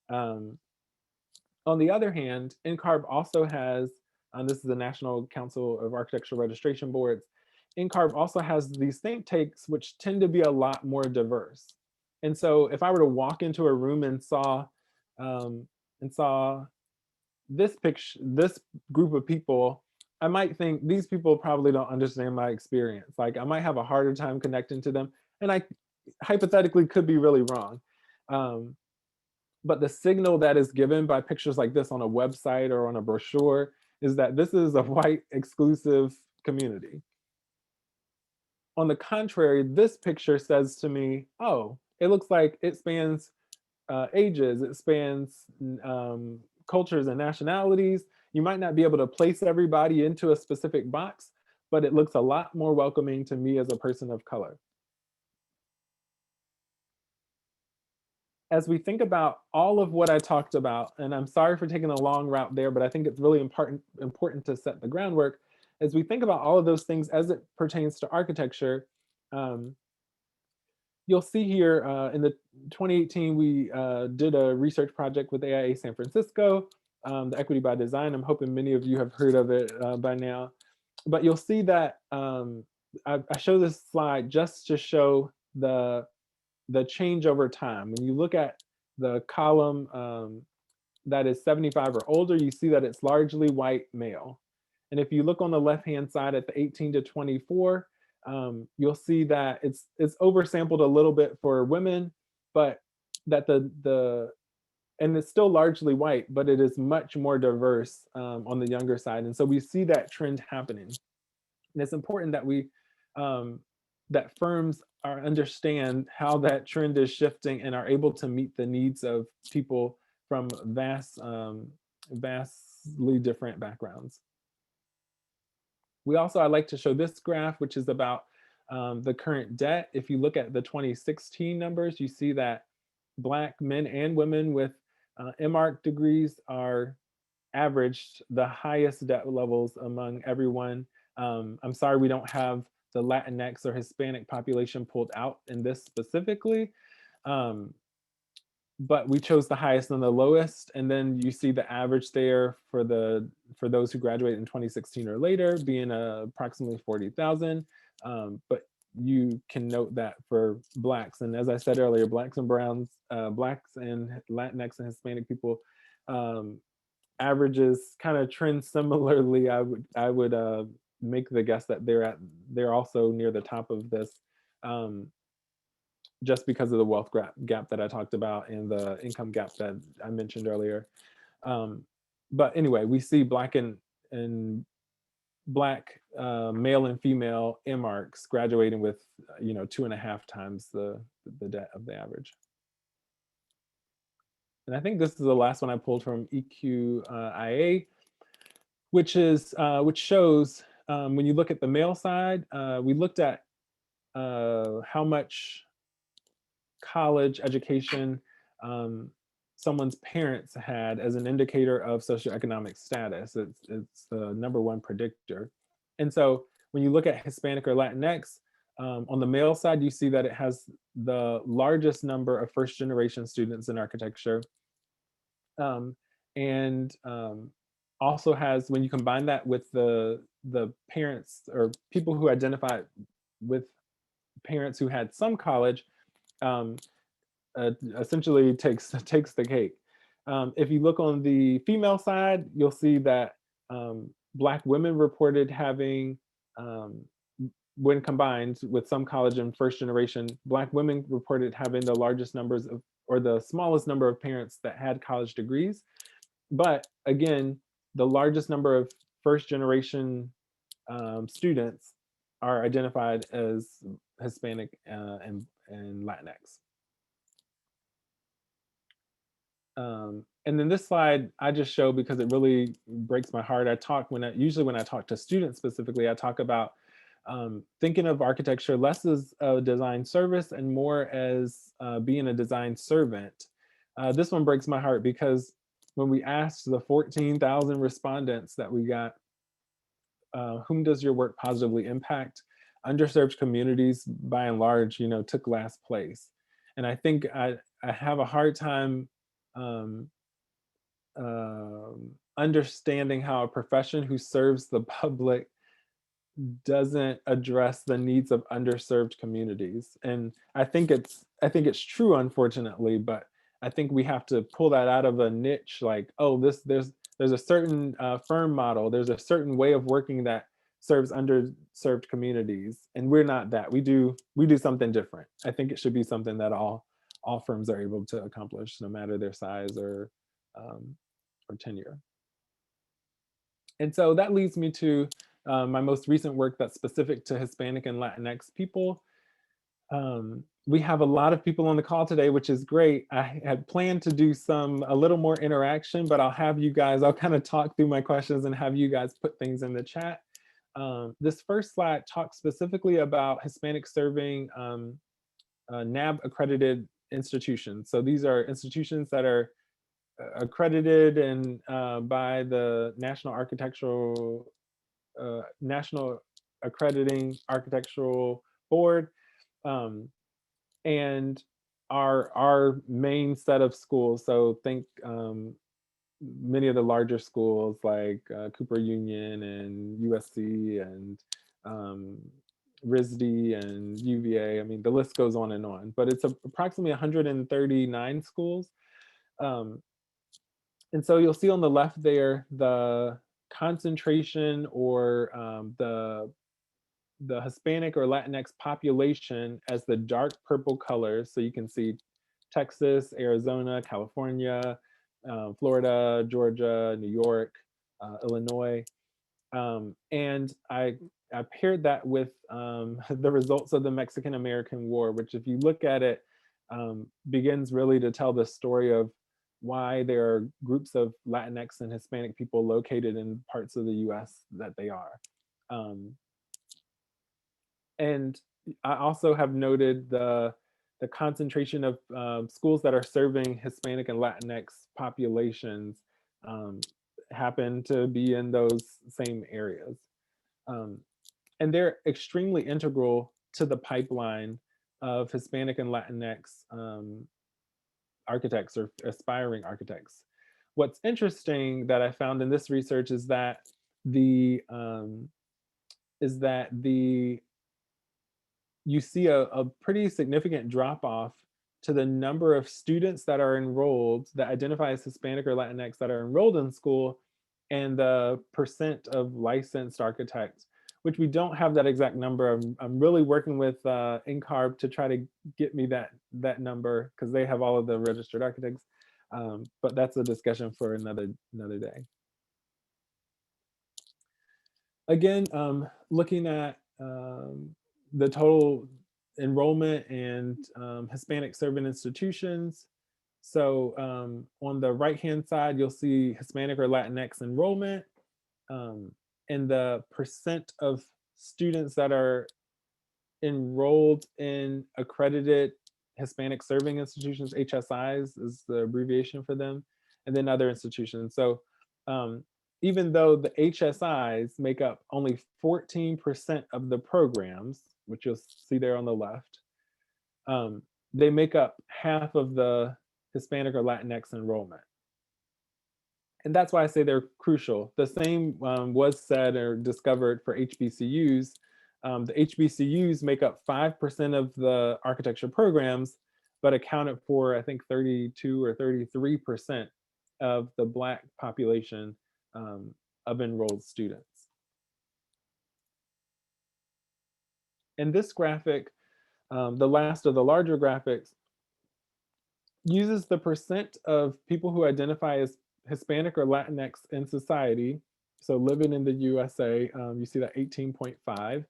On the other hand, NCARB also has, this is the National Council of Architectural Registration Boards, NCARB also has these think tanks which tend to be a lot more diverse. And so if I were to walk into a room and saw this picture, this group of people, I might think these people probably don't understand my experience. Like, I might have a harder time connecting to them, and I hypothetically could be really wrong. But the signal that is given by pictures like this on a website or on a brochure is that this is a white exclusive community. On the contrary, this picture says to me, oh, it looks like it spans ages, it spans cultures and nationalities. You might not be able to place everybody into a specific box, but it looks a lot more welcoming to me as a person of color. As we think about all of what I talked about, and I'm sorry for taking a long route there, but I think it's really important to set the groundwork. As we think about all of those things as it pertains to architecture, you'll see here in the 2018, we did a research project with AIA San Francisco, the Equity by Design. I'm hoping many of you have heard of it by now. But you'll see that I show this slide just to show the change over time. When you look at the column that is 75 or older, you see that it's largely white male. And if you look on the left-hand side at the 18 to 24, you'll see that it's oversampled a little bit for women, but that and it's still largely white, but it is much more diverse on the younger side. And so we see that trend happening. And it's important that that firms understand how that trend is shifting and are able to meet the needs of people from vastly different backgrounds. I like to show this graph, which is about the current debt. If you look at the 2016 numbers, you see that Black men and women with MArch degrees are averaged the highest debt levels among everyone. I'm sorry we don't have the Latinx or Hispanic population pulled out in this specifically, but we chose the highest and the lowest, and then you see the average there for those who graduated in 2016 or later being approximately 40,000. But you can note that for Blacks, and as I said earlier, Blacks and Browns, Blacks and Latinx and Hispanic people, averages kind of trend similarly. I would make the guess that they're also near the top of this, just because of the wealth gap that I talked about and the income gap that I mentioned earlier. But anyway, we see Black and Black male and female MArcs graduating with 2.5 times the debt of the average. And I think this is the last one I pulled from EQIA, which shows when you look at the male side, we looked at how much college education someone's parents had as an indicator of socioeconomic status. It's the #1 predictor. And so when you look at Hispanic or Latinx, on the male side, you see that it has the largest number of first-generation students in architecture. And also has, when you combine that with the parents or people who identify with parents who had some college, essentially takes the cake. If you look on the female side, you'll see that Black women reported having, when combined with some college and first generation, Black women reported having the largest numbers of, or the smallest number of parents that had college degrees. But again, the largest number of first generation students are identified as Hispanic and Latinx. And then this slide I just show because it really breaks my heart. Usually when I talk to students specifically, I talk about thinking of architecture less as a design service and more as being a design servant. This one breaks my heart because when we asked the 14,000 respondents that we got, whom does your work positively impact? Underserved communities, by and large, took last place. And I think I have a hard time understanding how a profession who serves the public doesn't address the needs of underserved communities. And I think it's true, unfortunately, but I think we have to pull that out of a niche, like, oh, there's a certain firm model, there's a certain way of working that serves underserved communities, and we're not that. We do something different. I think it should be something that all firms are able to accomplish, no matter their size or tenure. And so that leads me to my most recent work that's specific to Hispanic and Latinx people. We have a lot of people on the call today, which is great. I had planned to do a little more interaction, but I'll kind of talk through my questions and have you guys put things in the chat. This first slide talks specifically about HispanicServing NAB accredited institutions. So these are institutions that are accredited and by the National Accrediting Architectural Board, and our main set of schools. So think many of the larger schools like Cooper Union and USC and RISD and UVA. I mean, the list goes on and on, but it's approximately 139 schools. And so you'll see on the left there, the concentration or the Hispanic or Latinx population as the dark purple colors. So you can see Texas, Arizona, California, Florida, Georgia, New York, Illinois. And I paired that with the results of the Mexican-American War, which, if you look at it, begins really to tell the story of why there are groups of Latinx and Hispanic people located in parts of the US that they are. And I also have noted the concentration of schools that are serving Hispanic and Latinx populations happen to be in those same areas. And they're extremely integral to the pipeline of Hispanic and Latinx architects or aspiring architects. What's interesting that I found in this research is that you see a pretty significant drop off to the number of students that are enrolled that identify as Hispanic or Latinx that are enrolled in school, and the percent of licensed architects, which we don't have that exact number. I'm really working with NCARB to try to get me that number, because they have all of the registered architects, but that's a discussion for another day. Again, looking at the total enrollment and Hispanic serving institutions. So on the right-hand side, you'll see Hispanic or Latinx enrollment, and the percent of students that are enrolled in accredited Hispanic serving institutions, HSIs is the abbreviation for them, and then other institutions. So even though the HSIs make up only 14% of the programs, which you'll see there on the left, they make up half of the Hispanic or Latinx enrollment. And that's why I say they're crucial. The same was said or discovered for HBCUs. The HBCUs make up 5% of the architecture programs, but accounted for, I think, 32 or 33% of the Black population of enrolled students. And this graphic, the last of the larger graphics, uses the percent of people who identify as Hispanic or Latinx in society, so living in the USA, you see that 18.5,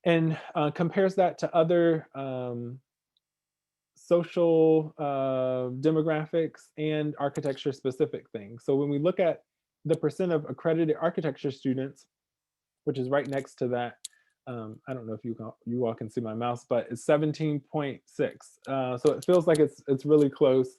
and compares that to other social demographics and architecture specific things. So when we look at the percent of accredited architecture students, which is right next to that, I don't know if you all can see my mouse, but it's 17.6. So it feels like it's really close.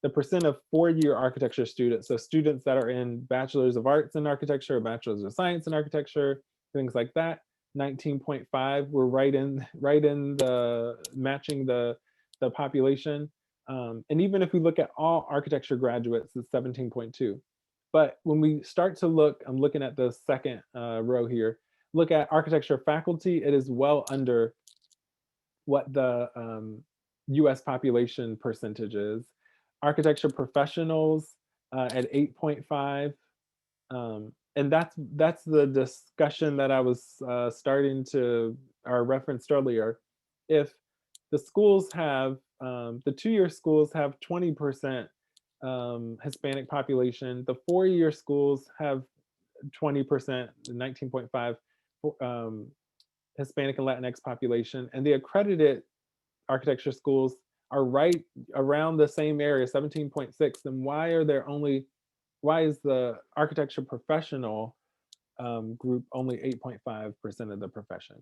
The percent of four-year architecture students, so students that are in bachelors of arts in architecture, or bachelors of science in architecture, things like that, 19.5. We're right in the matching the population. And even if we look at all architecture graduates, it's 17.2. But when we start to look, I'm looking at the second row here, look at architecture faculty, it is well under what the US population percentage is. Architecture professionals at 8.5. And that's the discussion that I was starting to, or referenced earlier. If the schools have, the two-year schools have 20% Hispanic population, the four-year schools have 20%, 19.5 Hispanic and Latinx population, and the accredited architecture schools are right around the same area, 17.6, then why is the architecture professional group only 8.5% of the profession?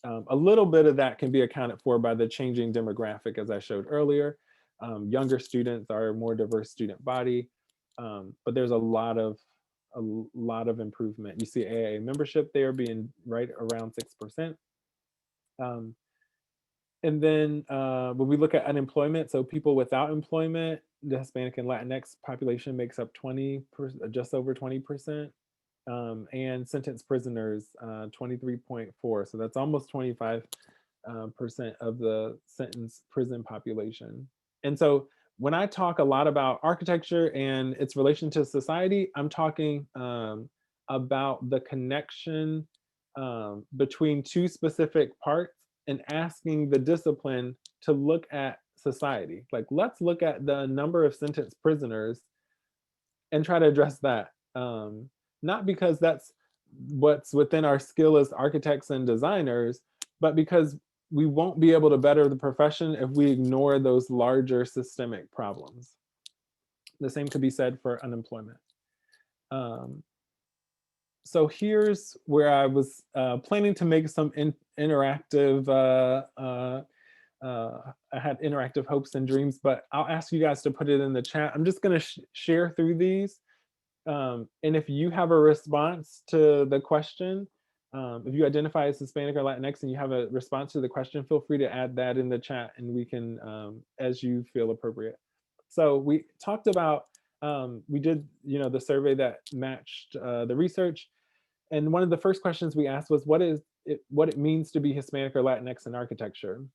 A little bit of that can be accounted for by the changing demographic, as I showed earlier. Younger students are a more diverse student body, but there's a lot of improvement. You see AIA membership there being right around 6%. And then when we look at unemployment, so people without employment, the Hispanic and Latinx population makes up just over 20%. And sentenced prisoners, 23.4. So that's almost 25% of the sentenced prison population. And so when I talk a lot about architecture and its relation to society, I'm talking about the connection between two specific parts and asking the discipline to look at society. Like, let's look at the number of sentenced prisoners and try to address that. Not because that's what's within our skill as architects and designers, but because we won't be able to better the profession if we ignore those larger systemic problems. The same could be said for unemployment. So here's where I was planning to make some interactive, I had interactive hopes and dreams, but I'll ask you guys to put it in the chat. I'm just gonna share through these. And if you have a response to the question, if you identify as Hispanic or Latinx and you have a response to the question, feel free to add that in the chat and we can, as you feel appropriate. So we talked about, we did, the survey that matched the research. And one of the first questions we asked was what it means to be Hispanic or Latinx in architecture.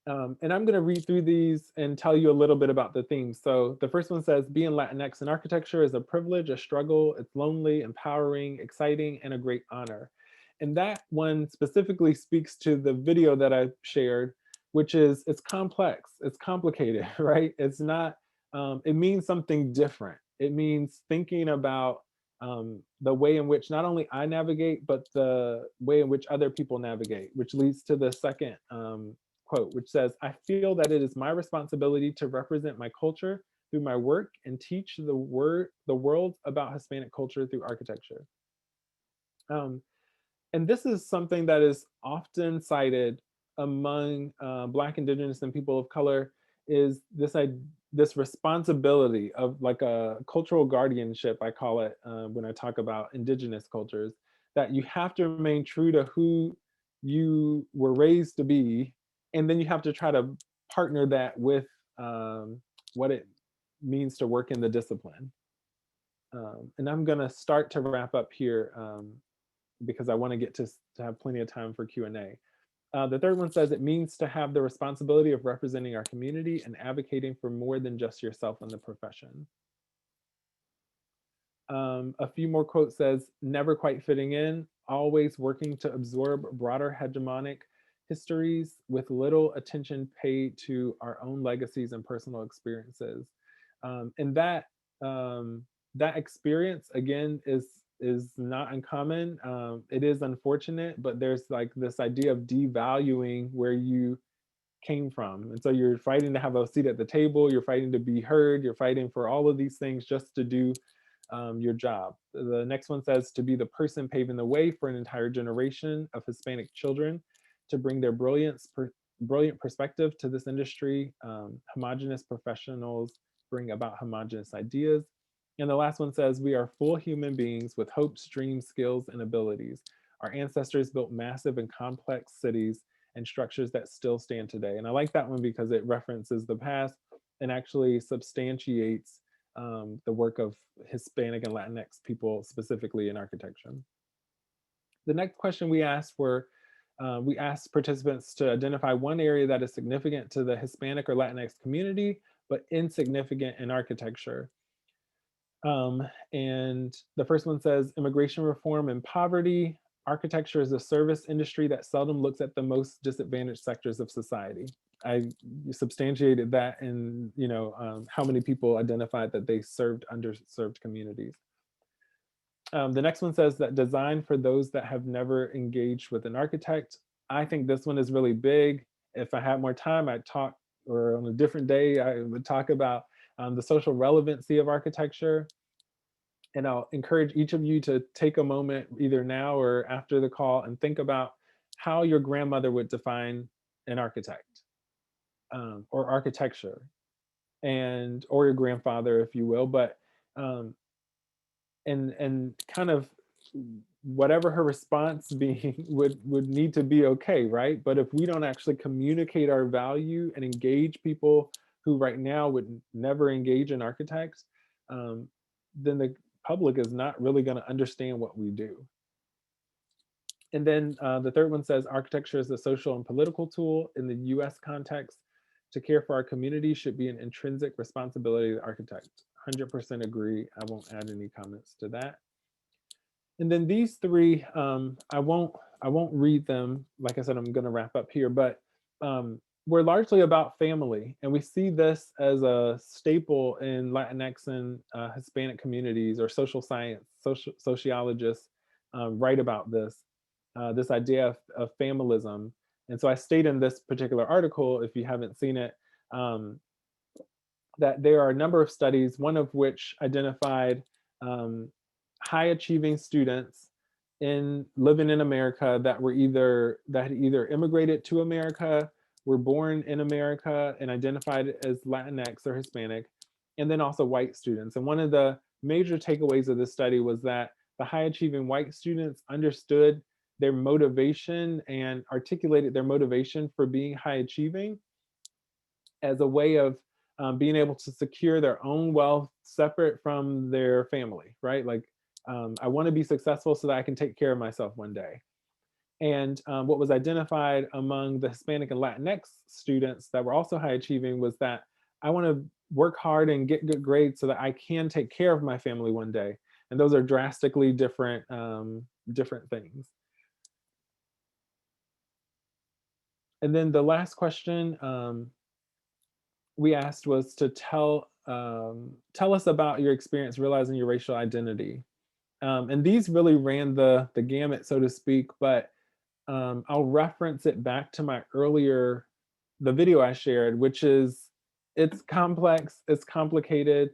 And I'm going to read through these and tell you a little bit about the themes. So the first one says, being Latinx in architecture is a privilege, a struggle, it's lonely, empowering, exciting, and a great honor. And that one specifically speaks to the video that I shared, which is it's complex, it's complicated, right? It's not, it means something different. It means thinking about the way in which not only I navigate, but the way in which other people navigate, which leads to the second quote, which says, I feel that it is my responsibility to represent my culture through my work and teach the world about Hispanic culture through architecture. And this is something that is often cited among Black, Indigenous, and people of color, is this responsibility of like a cultural guardianship, I call it when I talk about Indigenous cultures, that you have to remain true to who you were raised to be, and then you have to try to partner that with what it means to work in the discipline. And I'm gonna start to wrap up here because I wanna get to have plenty of time for Q&A. The third one says it means to have the responsibility of representing our community and advocating for more than just yourself in the profession. A few more quotes says, never quite fitting in, always working to absorb broader hegemonic histories with little attention paid to our own legacies and personal experiences. And that experience, again, is not uncommon. It is unfortunate, but there's like this idea of devaluing where you came from. And so you're fighting to have a seat at the table, you're fighting to be heard, you're fighting for all of these things just to do your job. The next one says to be the person paving the way for an entire generation of Hispanic children to bring their brilliant perspective to this industry. Homogenous professionals bring about homogenous ideas. And the last one says, we are full human beings with hopes, dreams, skills, and abilities. Our ancestors built massive and complex cities and structures that still stand today. And I like that one because it references the past and actually substantiates the work of Hispanic and Latinx people, specifically in architecture. The next question we asked we asked participants to identify one area that is significant to the Hispanic or Latinx community, but insignificant in architecture. And the first one says immigration reform and poverty. Architecture is a service industry that seldom looks at the most disadvantaged sectors of society. I substantiated that in how many people identified that they served underserved communities. The next one says that design for those that have never engaged with an architect. I think this one is really big. If I had more time, I'd talk, or on a different day, I would talk about the social relevancy of architecture. And I'll encourage each of you to take a moment either now or after the call and think about how your grandmother would define an architect or architecture, or your grandfather, if you will, but and kind of whatever her response being would need to be okay, right? But if we don't actually communicate our value and engage people who right now would never engage in architects, then the public is not really going to understand what we do. And then the third one says architecture is a social and political tool in the US context. To care for our community should be an intrinsic responsibility of the architect. 100% agree. I won't add any comments to that. And then these three, I won't read them. Like I said, I'm going to wrap up here, but we're largely about family. And we see this as a staple in Latinx and Hispanic communities, or social science, sociologists write about this idea of familism. And so I state in this particular article, if you haven't seen it, that there are a number of studies, one of which identified high achieving students living in America that had either immigrated to America, were born in America, and identified as Latinx or Hispanic, and then also white students. And one of the major takeaways of this study was that the high achieving white students understood their motivation and articulated their motivation for being high achieving as a way of being able to secure their own wealth separate from their family, right? Like, I want to be successful so that I can take care of myself one day. And what was identified among the Hispanic and Latinx students that were also high achieving was that I want to work hard and get good grades so that I can take care of my family one day. And those are drastically different things. And then the last question we asked was to tell us about your experience realizing your racial identity. And these really ran the gamut, so to speak, but I'll reference it back to the video I shared, which is, it's complex, it's complicated.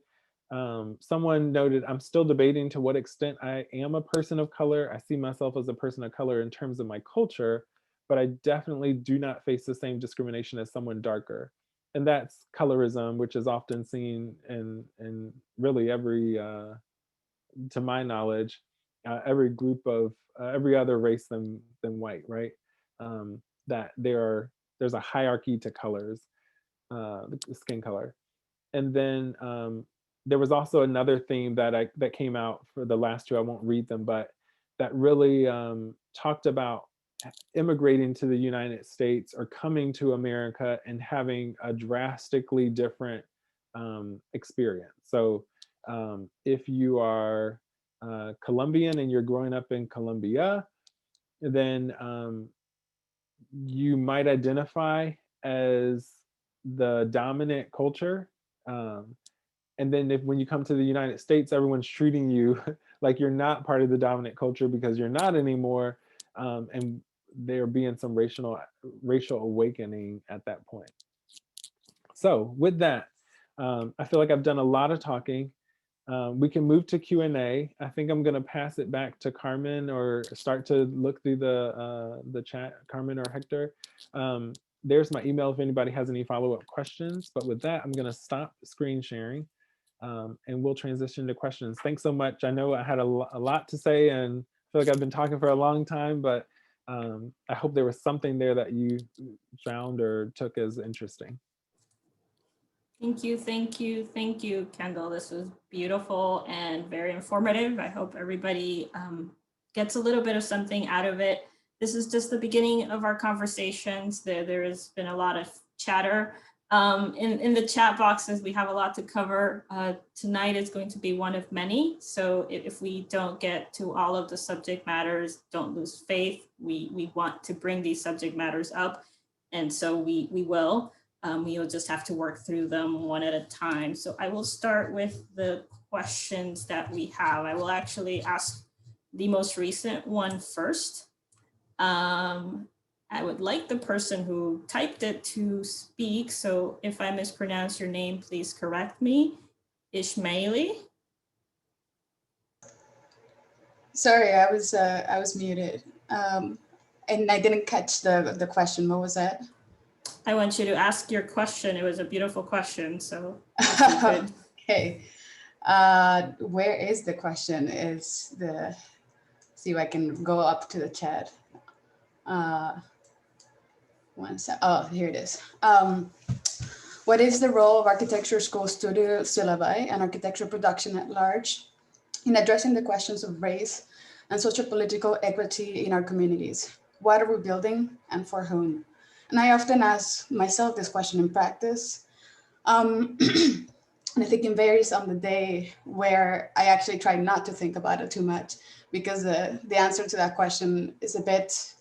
Someone noted, I'm still debating to what extent I am a person of color. I see myself as a person of color in terms of my culture, but I definitely do not face the same discrimination as someone darker. And that's colorism, which is often seen in really every, to my knowledge, every group of every other race than white, right? That there's a hierarchy to colors, the skin color. And then there was also another theme that came out for the last two. I won't read them, but that really talked about immigrating to the United States or coming to America and having a drastically different experience. So if you are Colombian and you're growing up in Colombia, then you might identify as the dominant culture. And then when you come to the United States, everyone's treating you like you're not part of the dominant culture because you're not anymore. And there being some racial awakening at that point. So with that, I feel like I've done a lot of talking. We can move to Q&A. I think I'm going to pass it back to Carmen or start to look through the chat, Carmen or Hector. There's my email if anybody has any follow-up questions. But with that, I'm going to stop screen sharing and we'll transition to questions. Thanks so much. I know I had a lot to say and I feel like I've been talking for a long time, but I hope there was something there that you found or took as interesting. Thank you, Kendall. This was beautiful and very informative. I hope everybody gets a little bit of something out of it. This is just the beginning of our conversations. There has been a lot of chatter in the chat boxes. We have a lot to cover. Tonight is going to be one of many. So if we don't get to all of the subject matters, don't lose faith. We want to bring these subject matters up. And so we will. We'll just have to work through them one at a time. So I will start with the questions that we have. I will actually ask the most recent one first. I would like the person who typed it to speak. So if I mispronounce your name, please correct me. Ishmaeli. Sorry, I was muted. And I didn't catch the question. What was that? I want you to ask your question. It was a beautiful question, so okay. Where is the question? See if I can go up to the chat. One sec. Oh, here it is. What is the role of architecture school studio syllabi and architecture production at large in addressing the questions of race and social-political equity in our communities? What are we building and for whom? And I often ask myself this question in practice. And I think it varies on the day where I actually try not to think about it too much because the answer to that question is a bit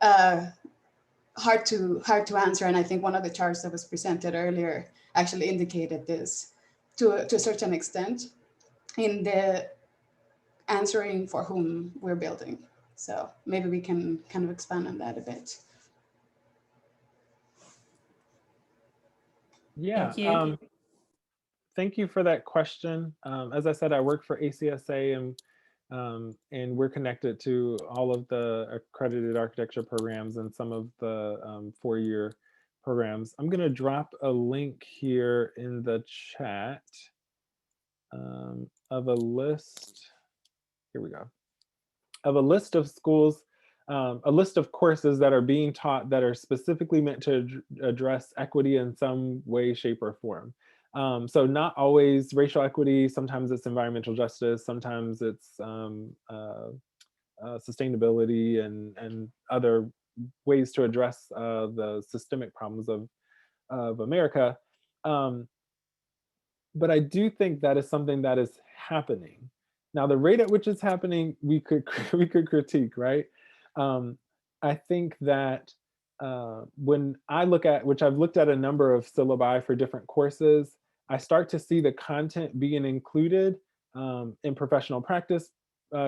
hard to answer. And I think one of the charts that was presented earlier actually indicated this to a certain extent in the answering for whom we're building. So maybe we can kind of expand on that a bit. Yeah, thank you for that question. As I said, I work for ACSA and we're connected to all of the accredited architecture programs and some of the four-year programs. I'm going to drop a link here in the chat of a list. Here we go. Of a list of schools, a list of courses that are being taught that are specifically meant to address equity in some way, shape, or form. So not always racial equity, sometimes it's environmental justice, sometimes it's sustainability and other ways to address the systemic problems of America. But I do think that is something that is happening. Now, the rate at which it's happening, we could critique, right? I think that when I look at, which I've looked at a number of syllabi for different courses, I start to see the content being included in professional practice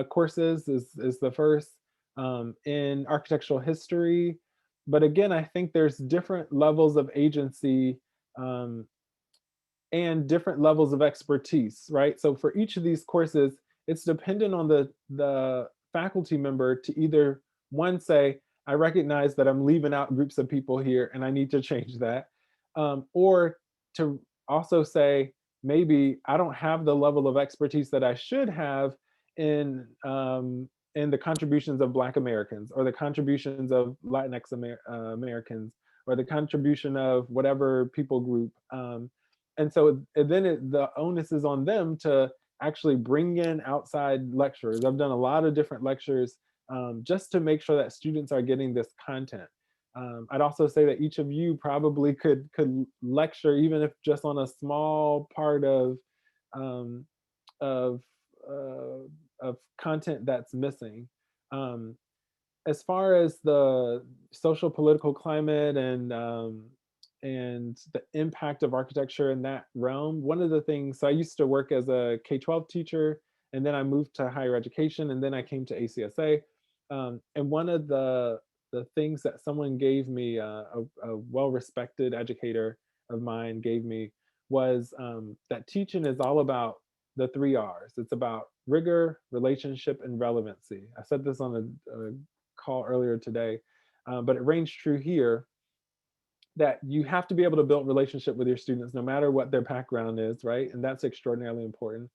courses is the first, in architectural history. But again, I think there's different levels of agency and different levels of expertise, right? So for each of these courses, it's dependent on the faculty member to either, one, say, I recognize that I'm leaving out groups of people here and I need to change that. Or to also say, maybe I don't have the level of expertise that I should have in the contributions of Black Americans, or the contributions of Latinx Americans, or the contribution of whatever people group. And so then the onus is on them to actually bring in outside lecturers. I've done a lot of different lectures just to make sure that students are getting this content. I'd also say that each of you probably could lecture, even if just on a small part of content that's missing. As far as the social political climate and the impact of architecture in that realm, one of the things, so I used to work as a K-12 teacher, and then I moved to higher education, and then I came to ACSA. And one of the things that someone gave me, a well-respected educator of mine gave me, was that teaching is all about the 3 R's. It's about rigor, relationship, and relevancy. I said this on a call earlier today, but it rings true here, that you have to be able to build relationship with your students no matter what their background is, right? And that's extraordinarily important.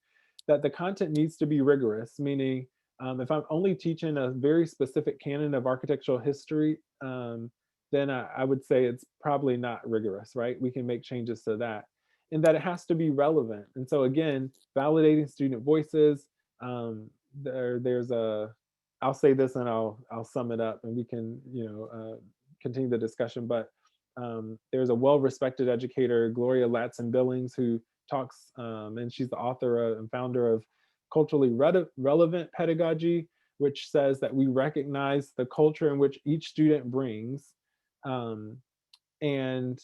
That the content needs to be rigorous, meaning if I'm only teaching a very specific canon of architectural history, then I would say it's probably not rigorous, right? We can make changes to that. And that it has to be relevant. And so again, validating student voices, there's a, I'll say this and I'll sum it up and we can, continue the discussion, but there's a well-respected educator, Gloria Ladson-Billings, who talks, and she's the author and founder of Culturally Relevant Pedagogy, which says that we recognize the culture in which each student brings, and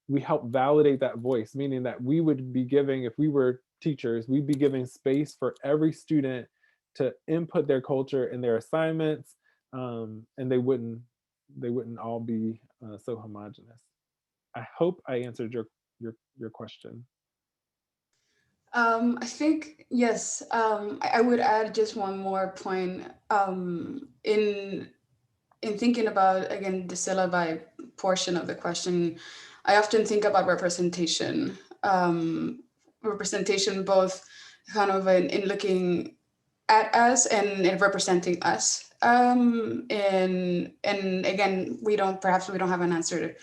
we help validate that voice, meaning that we would be giving, if we were teachers, we'd be giving space for every student to input their culture in their assignments, and they wouldn't all be so homogenous. I hope I answered your question. I think, yes, I would add just one more point. In thinking about, again, the syllabi portion of the question, I often think about representation. Representation both kind of in looking at us and in representing us. And again, we don't have an answer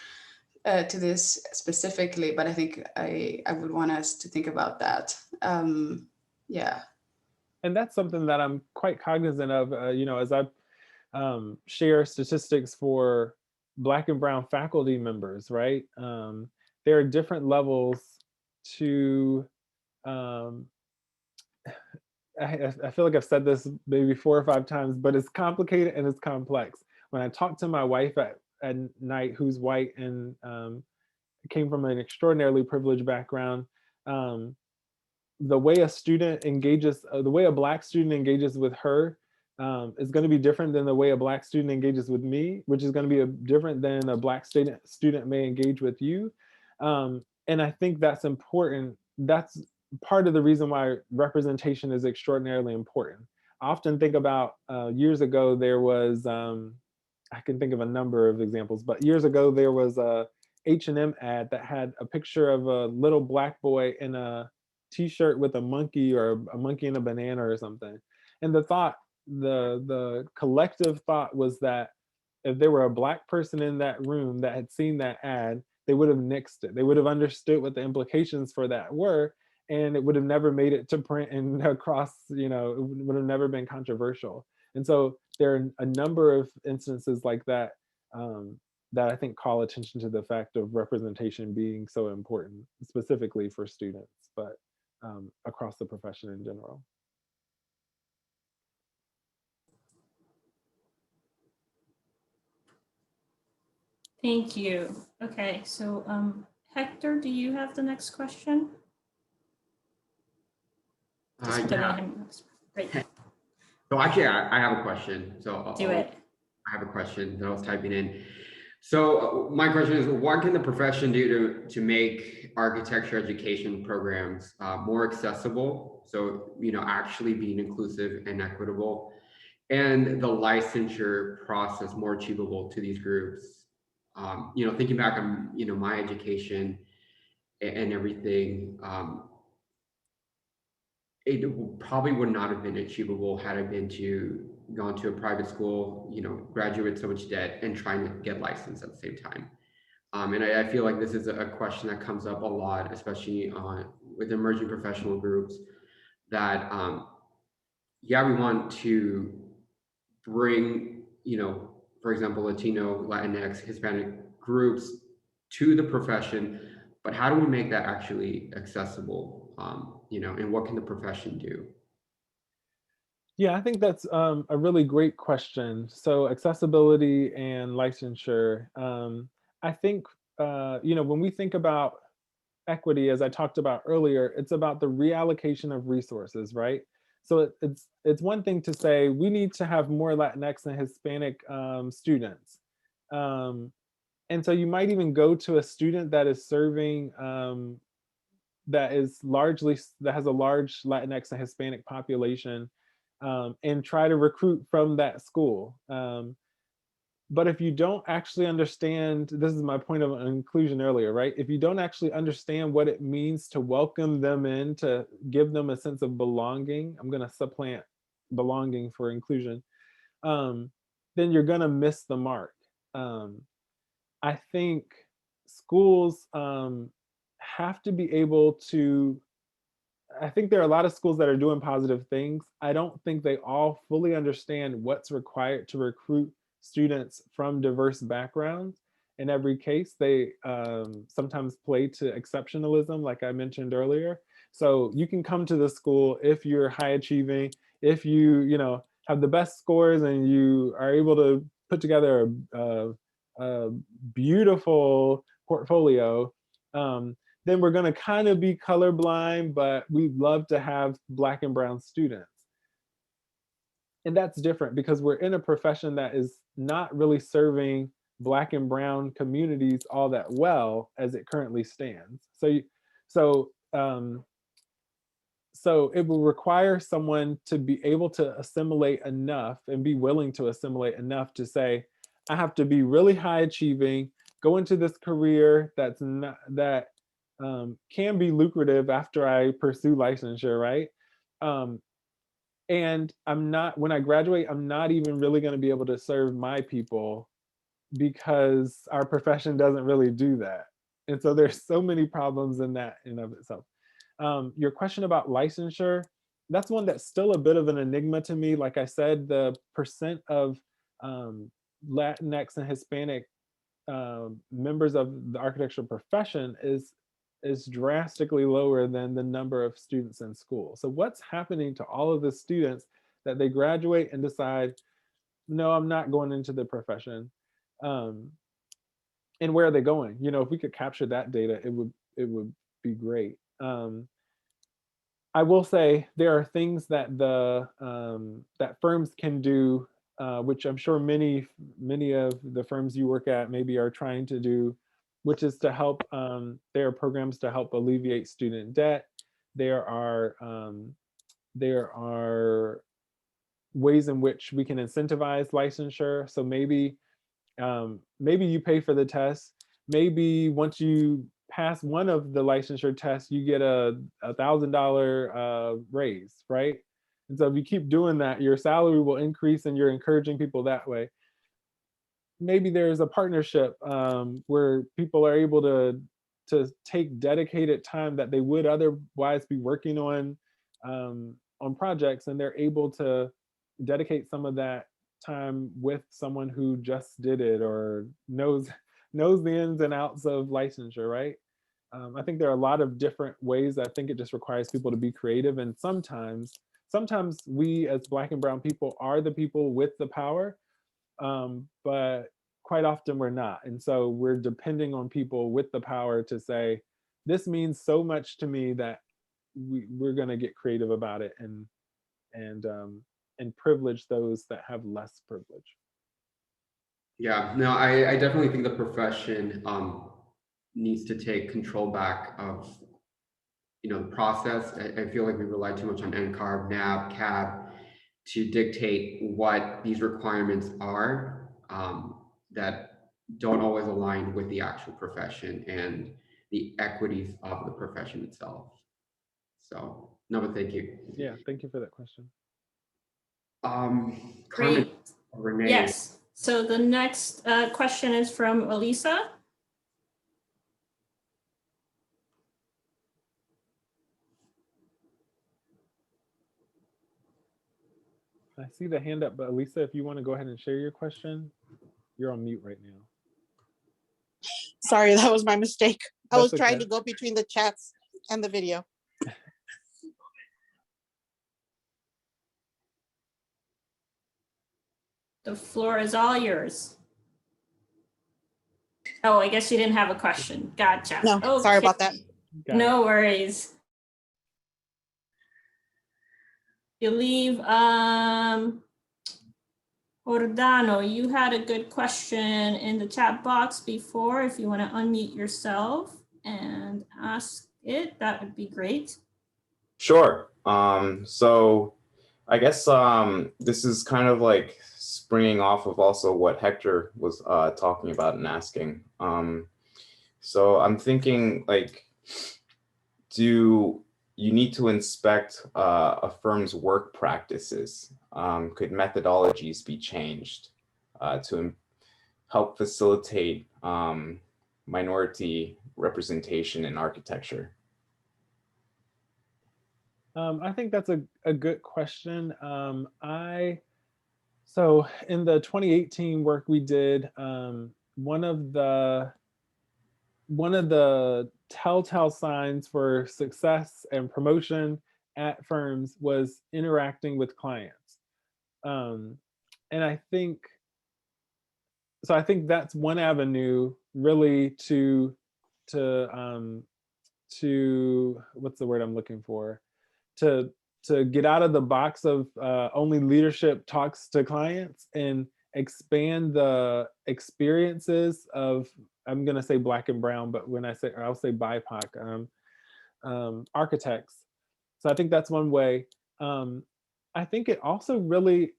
to this specifically, but I think I would want us to think about that. Yeah. And that's something that I'm quite cognizant of, as I share statistics for Black and Brown faculty members, right? There are different levels to, I feel like I've said this maybe 4 or 5 times, but it's complicated and it's complex. When I talk to my wife at night, who's white and came from an extraordinarily privileged background, the way a student engages, the way a Black student engages with her is going to be different than the way a Black student engages with me, which is going to be different than a Black student may engage with you. And I think that's important. That's part of the reason why representation is extraordinarily important. I often think about years ago, there was, I can think of a number of examples, but years ago, there was a H&M ad that had a picture of a little Black boy in a t-shirt with a monkey, or a monkey and a banana or something. And the collective thought was that if there were a Black person in that room that had seen that ad, they would have nixed it. They would have understood what the implications for that were, and it would have never made it to print and across, it would have never been controversial. And so there are a number of instances like that that I think call attention to the fact of representation being so important, specifically for students, but across the profession in general. Thank you. Okay, so Hector, do you have the next question? Yeah. Great. So actually, I have a question. So Do it. I have a question that I was typing in. So my question is, what can the profession do to make architecture education programs more accessible? So, actually being inclusive and equitable, and the licensure process more achievable to these groups. Thinking back on, my education and everything, it probably would not have been achievable had I gone to a private school, graduate so much debt and trying to get licensed at the same time. And I feel like this is a question that comes up a lot, especially with emerging professional groups, that yeah, we want to bring, for example, Latino, Latinx, Hispanic groups to the profession, but how do we make that actually accessible? And what can the profession do? Yeah, I think that's a really great question. So accessibility and licensure. I think, when we think about equity, as I talked about earlier, it's about the reallocation of resources, right? So it's one thing to say we need to have more Latinx and Hispanic students. And so you might even go to a student that is serving, that has a large Latinx and Hispanic population, and try to recruit from that school. But if you don't actually understand, this is my point of inclusion earlier, right? If you don't actually understand what it means to welcome them in, to give them a sense of belonging, I'm going to supplant belonging for inclusion, then you're going to miss the mark. I think schools have to be able to, I think there are a lot of schools that are doing positive things. I don't think they all fully understand what's required to recruit students from diverse backgrounds. In every case, they sometimes play to exceptionalism, like I mentioned earlier. So you can come to the school if you're high achieving, if you have the best scores and you are able to put together a beautiful portfolio. Then we're going to kind of be colorblind, but we'd love to have Black and brown students. And that's different because we're in a profession that is not really serving Black and brown communities all that well as it currently stands. So it will require someone to be able to assimilate enough and be willing to assimilate enough to say, I have to be really high achieving, go into this career that can be lucrative after I pursue licensure, right? And when I graduate, I'm not even really going to be able to serve my people because our profession doesn't really do that. And so there's so many problems in that in of itself. Your question about licensure, that's one that's still a bit of an enigma to me. Like I said, the percent of Latinx and Hispanic members of the architectural profession is drastically lower than the number of students in school. So what's happening to all of the students that they graduate and decide, no, I'm not going into the profession? And where are they going? If we could capture that data, it would be great. I will say there are things that that firms can do, which I'm sure many of the firms you work at maybe are trying to do, which is to help. There are programs to help alleviate student debt. There are ways in which we can incentivize licensure. So maybe you pay for the test. Maybe once you pass one of the licensure tests, you get a $1,000 raise, right? And so if you keep doing that, your salary will increase and you're encouraging people that way. Maybe there's a partnership where people are able to take dedicated time that they would otherwise be working on projects, and they're able to dedicate some of that time with someone who just did it or knows the ins and outs of licensure, right? I think there are a lot of different ways. I think it just requires people to be creative, and sometimes we as Black and brown people are the people with the power, but quite often we're not. And so we're depending on people with the power to say, this means so much to me that we're going to get creative about it and privilege those that have less privilege. Yeah, no, I definitely think the profession needs to take control back of, the process. I feel like we rely too much on NCARB, NAB, CAB to dictate what these requirements are that don't always align with the actual profession and the equities of the profession itself. So, no, but thank you. Yeah, thank you for that question. Carmen, Great. Renee. Yes. So the next question is from Elisa. I see the hand up, but Elisa, if you want to go ahead and share your question, you're on mute right now. Sorry, that was my mistake. I That's was trying okay. to go between the chats and the video. The floor is all yours. Oh, I guess you didn't have a question. Gotcha. No, sorry about that. No worries. You leave, Ordano, you had a good question in the chat box before. If you want to unmute yourself and ask it, that would be great. Sure. So I guess this is kind of like springing off of also what Hector was talking about and asking. So I'm thinking, like, do you need to inspect a firm's work practices? Could methodologies be changed to help facilitate minority representation in architecture? I think that's a good question. So in the 2018 work we did, one of the telltale signs for success and promotion at firms was interacting with clients. And I think that's one avenue really to what's the word I'm looking for? To get out of the box of only leadership talks to clients and expand the experiences of, I'm gonna say Black and brown, but when I'll say BIPOC architects. So I think that's one way. I think it also really,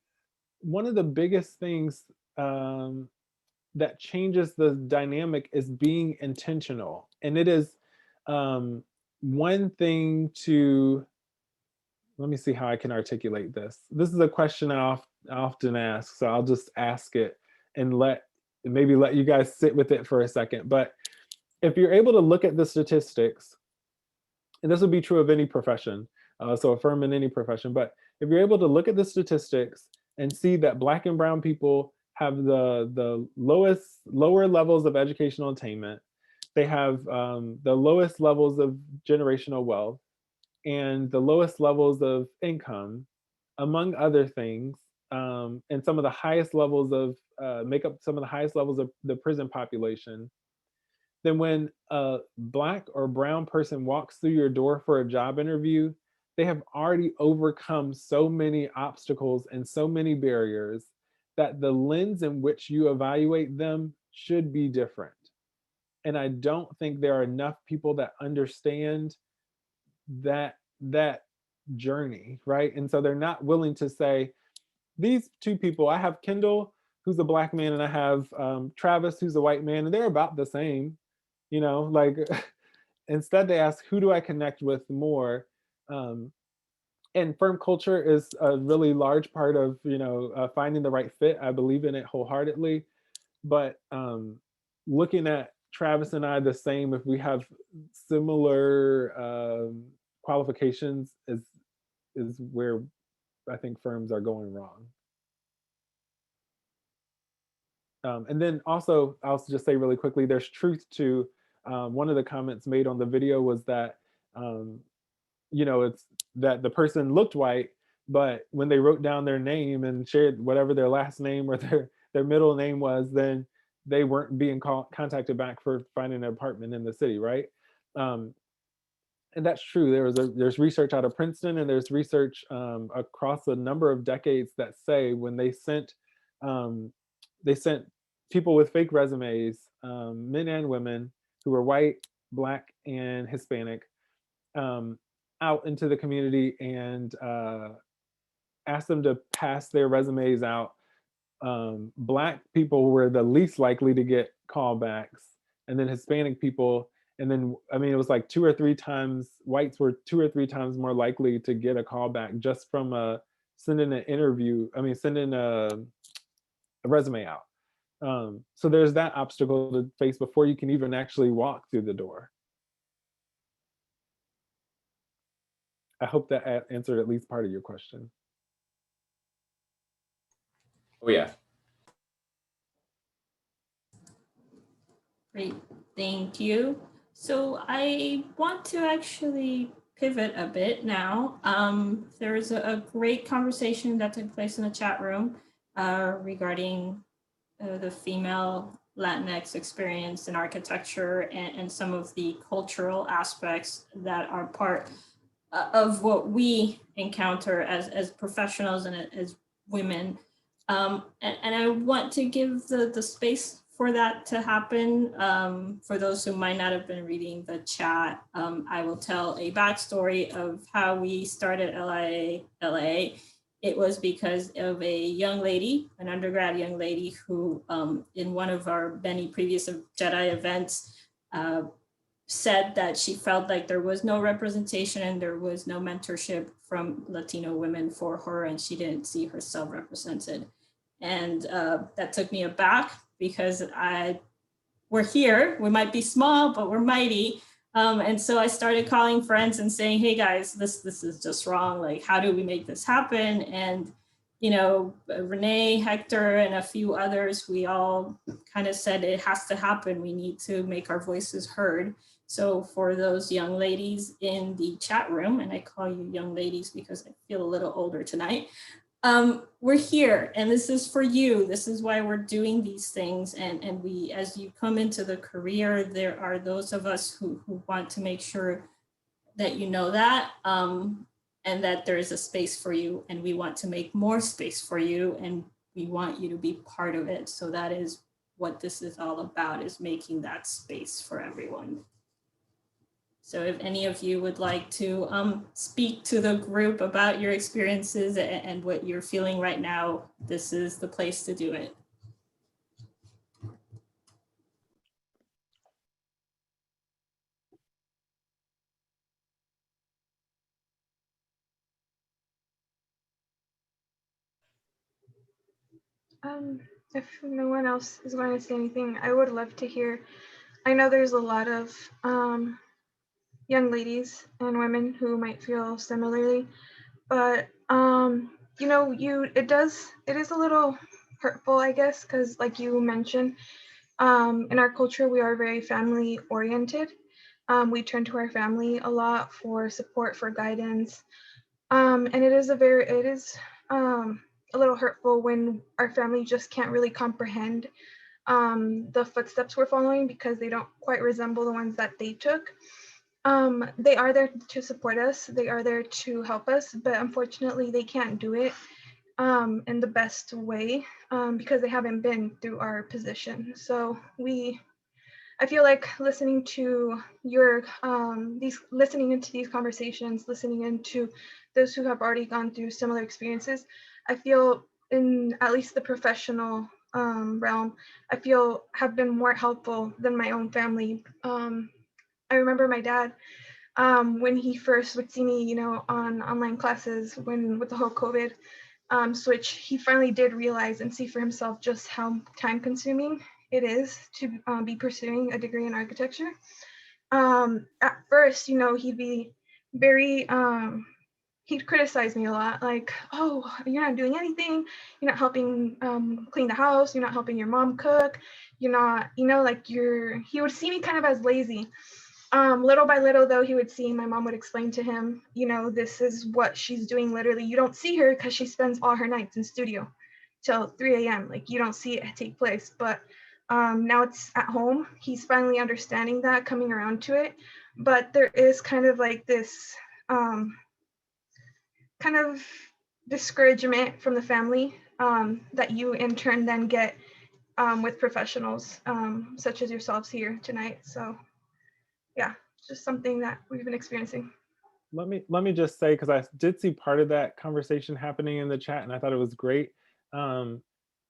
one of the biggest things that changes the dynamic is being intentional. And it is one thing to, let me see how I can articulate this. This is a question I often ask, so I'll just ask it and maybe let you guys sit with it for a second. But if you're able to look at the statistics, and this would be true of any profession, so a firm in any profession, but if you're able to look at the statistics and see that Black and brown people have the lower levels of educational attainment, they have the lowest levels of generational wealth, and the lowest levels of income, among other things, and some of the highest levels of, make up some of the highest levels of the prison population, then when a Black or brown person walks through your door for a job interview, they have already overcome so many obstacles and so many barriers that the lens in which you evaluate them should be different. And I don't think there are enough people that understand that journey, right? And so they're not willing to say, these two people, I have Kendall, who's a Black man, and I have Travis, who's a white man, and they're about the same, like, instead they ask, who do I connect with more? And firm culture is a really large part of, finding the right fit. I believe in it wholeheartedly, but looking at Travis and I the same, if we have similar qualifications, is where I think firms are going wrong. And then also, I'll just say really quickly, there's truth to one of the comments made on the video was that, it's that the person looked white, but when they wrote down their name and shared whatever their last name or their middle name was, then they weren't being contacted back for finding an apartment in the city, right? And that's true. There's research out of Princeton, and there's research across a number of decades that say when they sent people with fake resumes, men and women who were white, Black, and Hispanic, out into the community and asked them to pass their resumes out. Black people were the least likely to get callbacks, and then Hispanic people, and then, I mean, it was like 2 or 3 times, whites were 2 or 3 times more likely to get a callback just from sending an interview, sending a resume out. So there's that obstacle to face before you can even actually walk through the door. I hope that answered at least part of your question. Oh yeah. Great, thank you. So I want to actually pivot a bit now. There was a great conversation that took place in the chat room regarding the female Latinx experience in architecture and some of the cultural aspects that are part of what we encounter as professionals and as women. And I want to give the space for that to happen. For those who might not have been reading the chat, I will tell a backstory of how we started AIALA. It was because of a young lady, an undergrad young lady who in one of our many previous JEDI events said that she felt like there was no representation and there was no mentorship from Latino women for her, and she didn't see herself represented. And that took me aback because we're here, we might be small, but we're mighty. And so I started calling friends and saying, hey guys, this is just wrong. Like, how do we make this happen? And, you know, Renee, Hector, and a few others, we all kind of said it has to happen. We need to make our voices heard. So for those young ladies in the chat room, and I call you young ladies because I feel a little older tonight, we're here and this is for you. This is why we're doing these things. And we, as you come into the career, there are those of us who want to make sure that you know that, and that there is a space for you, and we want to make more space for you, and we want you to be part of it. So that is what this is all about, is making that space for everyone. So if any of you would like to speak to the group about your experiences and what you're feeling right now, this is the place to do it. If no one else is going to say anything, I would love to hear. I know there's a lot of young ladies and women who might feel similarly, but you know, it is a little hurtful, I guess, because like you mentioned, in our culture we are very family oriented. We turn to our family a lot for support, for guidance, and it is a little hurtful when our family just can't really comprehend the footsteps we're following because they don't quite resemble the ones that they took. They are there to support us, they are there to help us, but unfortunately they can't do it in the best way because they haven't been through our position. So I feel like listening to listening into these conversations, listening into those who have already gone through similar experiences, I feel in at least the professional realm, I feel have been more helpful than my own family. I remember my dad, when he first would see me, you know, on online classes with the whole COVID switch, he finally did realize and see for himself just how time consuming it is to be pursuing a degree in architecture. At first, you know, he'd be very, he'd criticize me a lot, like, oh, you're not doing anything, you're not helping clean the house, you're not helping your mom cook, you're not, you know, like he would see me kind of as lazy. Little by little, though, he would see, my mom would explain to him, you know, this is what she's doing literally. You don't see her because she spends all her nights in studio till 3 a.m. Like, you don't see it take place. But now it's at home. He's finally understanding that, coming around to it. But there is kind of like this kind of discouragement from the family that you in turn then get with professionals such as yourselves here tonight. So yeah, just something that we've been experiencing. Let me just say, because I did see part of that conversation happening in the chat, and I thought it was great.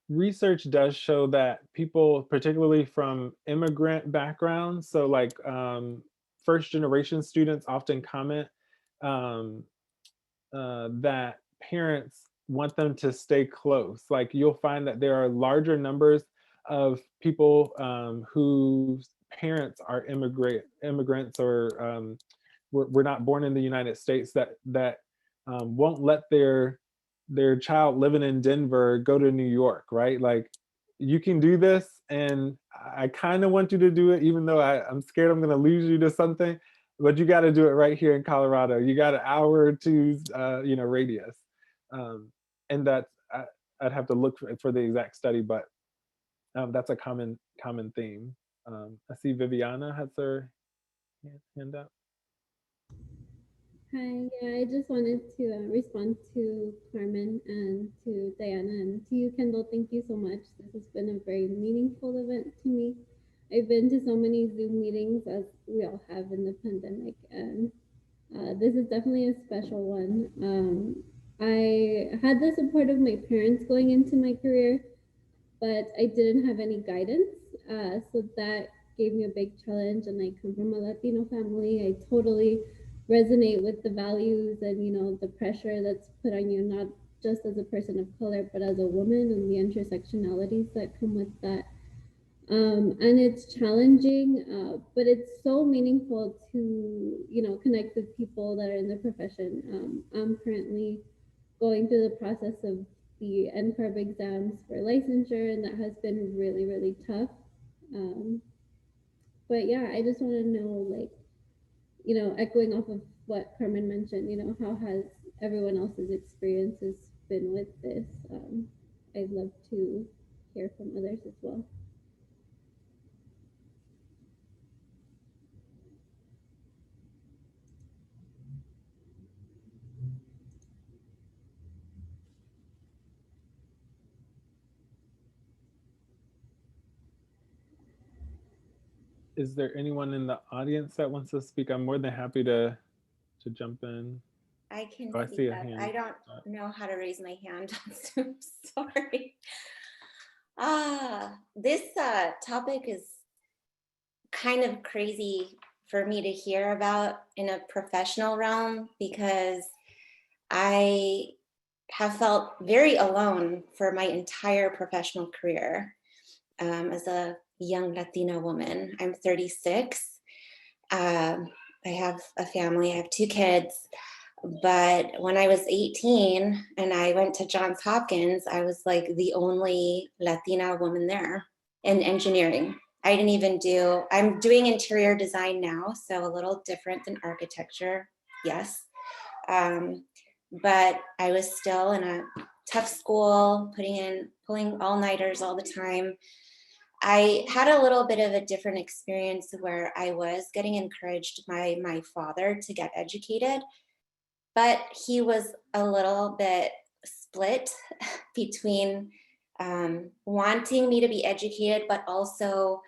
Research does show that people, particularly from immigrant backgrounds, so like first generation students often comment that parents want them to stay close. Like you'll find that there are larger numbers of people whose parents are immigrants or were not born in the United States that won't let their child living in Denver go to New York, right? Like you can do this, and I kind of want you to do it, even though I'm scared I'm going to lose you to something. But you got to do it right here in Colorado. You got an hour or two's, radius, and that's I'd have to look for the exact study, but that's a common theme. I see Viviana has her hand up. Hi, yeah, I just wanted to respond to Carmen and to Diana and to you, Kendall. Thank you so much. This has been a very meaningful event to me. I've been to so many Zoom meetings, as we all have in the pandemic, and this is definitely a special one. I had the support of my parents going into my career, but I didn't have any guidance. So that gave me a big challenge, and I come from a Latino family. I totally resonate with the values and the pressure that's put on you, not just as a person of color, but as a woman, and the intersectionalities that come with that. And it's challenging, but it's so meaningful to connect with people that are in the profession. I'm currently going through the process of the NCARB exams for licensure, and that has been really, really tough. But yeah, I just want to know, like, echoing off of what Carmen mentioned, how has everyone else's experiences been with this? I'd love to hear from others as well. Is there anyone in the audience that wants to speak? I'm more than happy to jump in. I can Oh, I see speak a up. hand. I don't know how to raise my hand. I'm sorry. This topic is kind of crazy for me to hear about in a professional realm, because I have felt very alone for my entire professional career as a young Latina woman. I'm 36. I have a family, I have 2 kids. But when I was 18 and I went to Johns Hopkins, I was like the only Latina woman there in engineering. I didn't even I'm doing interior design now, so a little different than architecture, yes. But I was still in a tough school, pulling all-nighters all the time. I had a little bit of a different experience where I was getting encouraged by my father to get educated, but he was a little bit split between wanting me to be educated, but also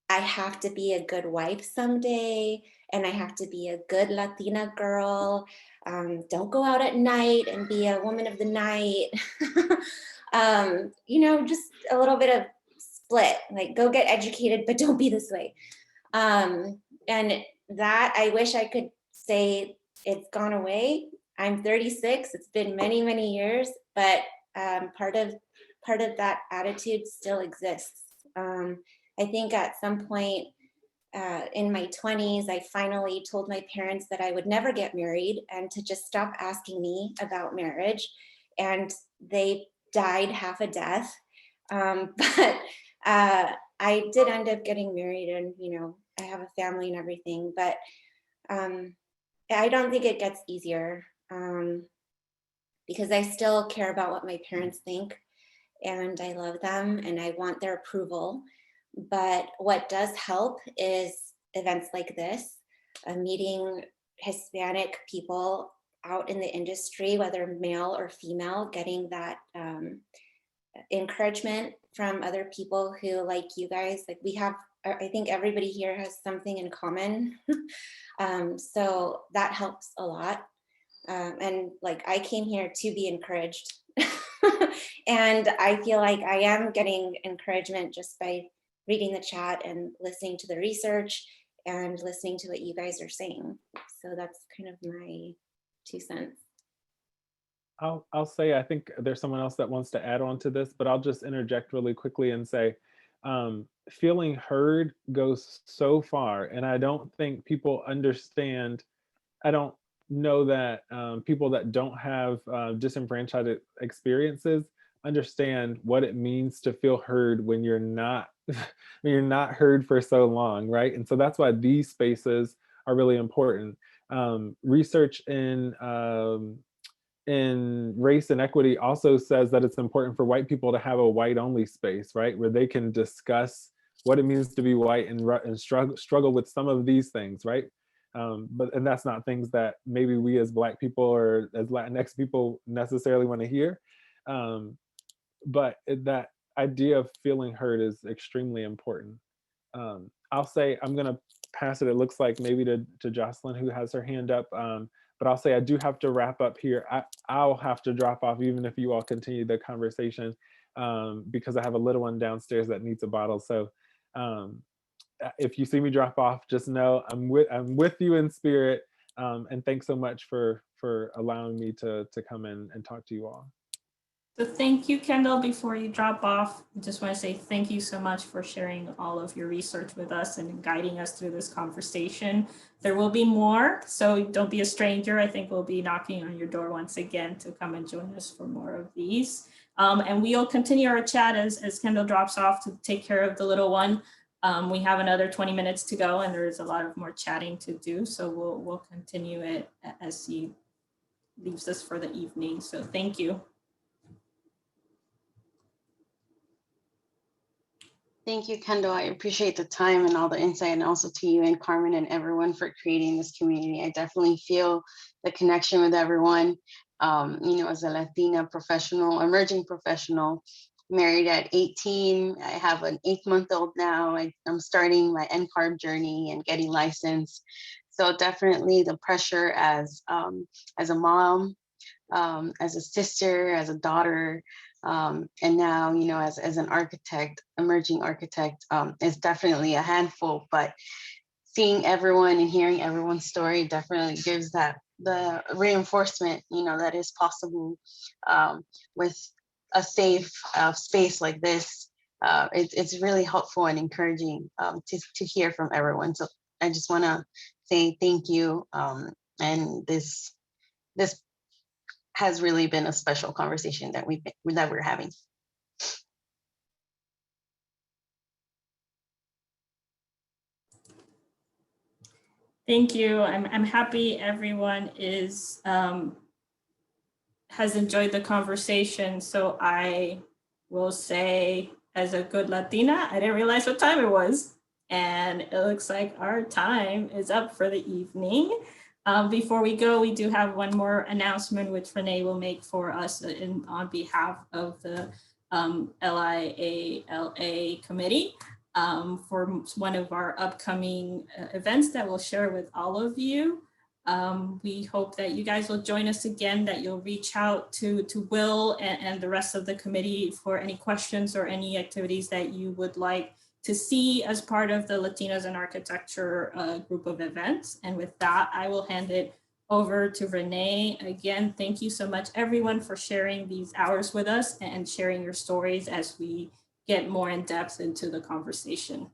I have to be a good wife someday, and I have to be a good Latina girl. Don't go out at night and be a woman of the night. Just a little bit of split, like go get educated, but don't be this way. And that, I wish I could say it's gone away. I'm 36, it's been many, many years, but part of that attitude still exists. I think at some point in my 20s, I finally told my parents that I would never get married and to just stop asking me about marriage. And they died half a death. But I did end up getting married, and, I have a family and everything, but I don't think it gets easier because I still care about what my parents think, and I love them and I want their approval. But what does help is events like this, meeting Hispanic people out in the industry, whether male or female, getting that encouragement from other people who, like you guys, like we have, I think everybody here has something in common. So that helps a lot. And like I came here to be encouraged. And I feel like I am getting encouragement just by reading the chat and listening to the research and listening to what you guys are saying. So that's kind of my 2 cents. I'll say, I think there's someone else that wants to add on to this, but I'll just interject really quickly and say, feeling heard goes so far. And I don't think people understand, I don't know that people that don't have disenfranchised experiences understand what it means to feel heard when you're not when you're not heard for so long, right? And so that's why these spaces are really important. Research in race and equity also says that it's important for white people to have a white only space, right? Where they can discuss what it means to be white and struggle with some of these things, right? And that's not things that maybe we as Black people or as Latinx people necessarily want to hear. But that idea of feeling heard is extremely important. I'll say, I'm gonna pass it, it looks like maybe to Jocelyn, who has her hand up. But I'll say I do have to wrap up here. I'll have to drop off even if you all continue the conversation because I have a little one downstairs that needs a bottle. So if you see me drop off, just know I'm with you in spirit. And thanks so much for allowing me to come in and talk to you all. So thank you, Kendall. Before you drop off, I just want to say thank you so much for sharing all of your research with us and guiding us through this conversation. There will be more, so don't be a stranger. I think we'll be knocking on your door once again to come and join us for more of these. And we'll continue our chat as Kendall drops off to take care of the little one. We have another 20 minutes to go and there's a lot of more chatting to do. So we'll continue it as he leaves us for the evening. So thank you. Thank you, Kendall. I appreciate the time and all the insight, and also to you and Carmen and everyone for creating this community. I definitely feel the connection with everyone. You know, as a Latina professional, emerging professional, married at 18, I have an 8-month-old now. I'm starting my NCARB journey and getting licensed. So definitely the pressure as a mom, as a sister, as a daughter, and now, you know, as an architect, emerging architect, is definitely a handful, but seeing everyone and hearing everyone's story definitely gives that the reinforcement, you know, that is possible with a safe space like this. It's really helpful and encouraging to hear from everyone. So I just want to say thank you. And this has really been a special conversation that we're having. Thank you. I'm happy everyone has enjoyed the conversation. So I will say, as a good Latina, I didn't realize what time it was. And it looks like our time is up for the evening. Before we go, we do have one more announcement which Renee will make for us on behalf of the AIALA committee for one of our upcoming events that we'll share with all of you. We hope that you guys will join us again, that you'll reach out to Will and the rest of the committee for any questions or any activities that you would like to see as part of the Latinos in Architecture group of events. And with that, I will hand it over to Renee. Again, thank you so much, everyone, for sharing these hours with us and sharing your stories as we get more in depth into the conversation.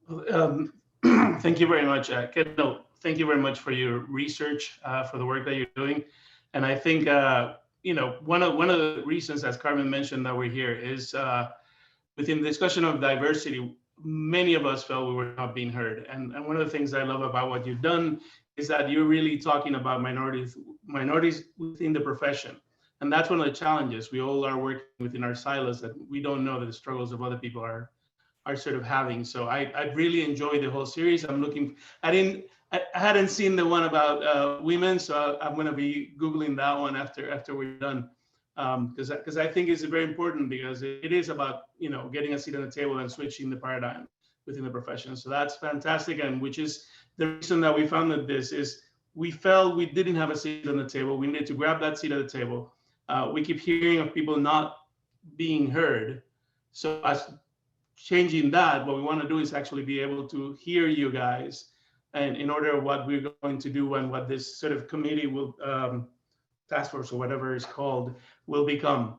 Thank you very much, Kendall. Thank you very much for your research, for the work that you're doing. And I think, you know, one of the reasons, as Carmen mentioned, that we're here is within the discussion of diversity, many of us felt we were not being heard. And one of the things I love about what you've done is that you're really talking about minorities within the profession. And that's one of the challenges. We all are working within our silos that we don't know that the struggles of other people are sort of having. So I really enjoyed the whole series. I'm looking, I hadn't seen the one about women, so I'm gonna be Googling that one after we're done. because I think it's very important, because it is about, you know, getting a seat on the table and switching the paradigm within the profession. So that's fantastic, and which is the reason that we founded this. Is we felt we didn't have a seat on the table. We needed to grab that seat at the table. We keep hearing of people not being heard. So as changing that, what we want to do is actually be able to hear you guys, and in order what we're going to do and what this sort of committee will, task force or whatever it's called, will become.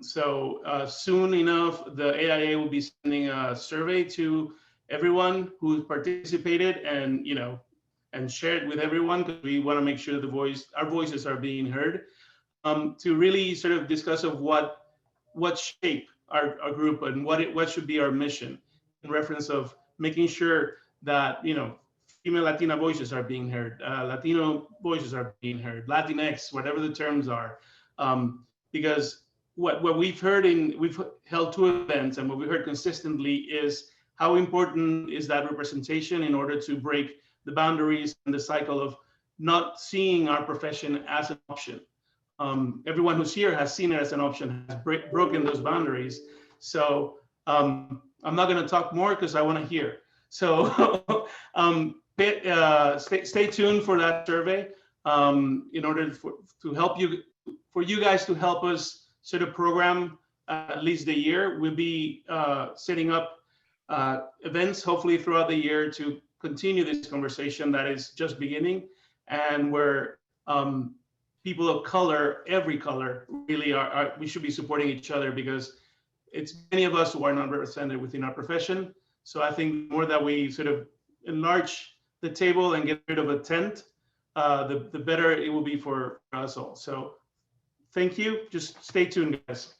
Soon enough, the AIA will be sending a survey to everyone who participated, and, you know, and share it with everyone, because we want to make sure our voices are being heard, to really sort of discuss of what shape our group and what should be our mission, in reference of making sure that, you know, female Latina voices are being heard, Latino voices are being heard, Latinx, whatever the terms are, because what we've heard we've held 2 events, and what we heard consistently is how important is that representation in order to break the boundaries and the cycle of not seeing our profession as an option. Everyone who's here has seen it as an option, has broken those boundaries. So I'm not going to talk more because I want to hear. So stay tuned for that survey, in order to help you, for you guys to help us sort of program at least the year. We'll be setting up events hopefully throughout the year to continue this conversation that is just beginning, and where people of color, every color, really we should be supporting each other, because it's many of us who are not represented within our profession. So I think the more that we sort of enlarge the table and get rid of a tent, the better it will be for us all. So thank you. Just stay tuned, guys.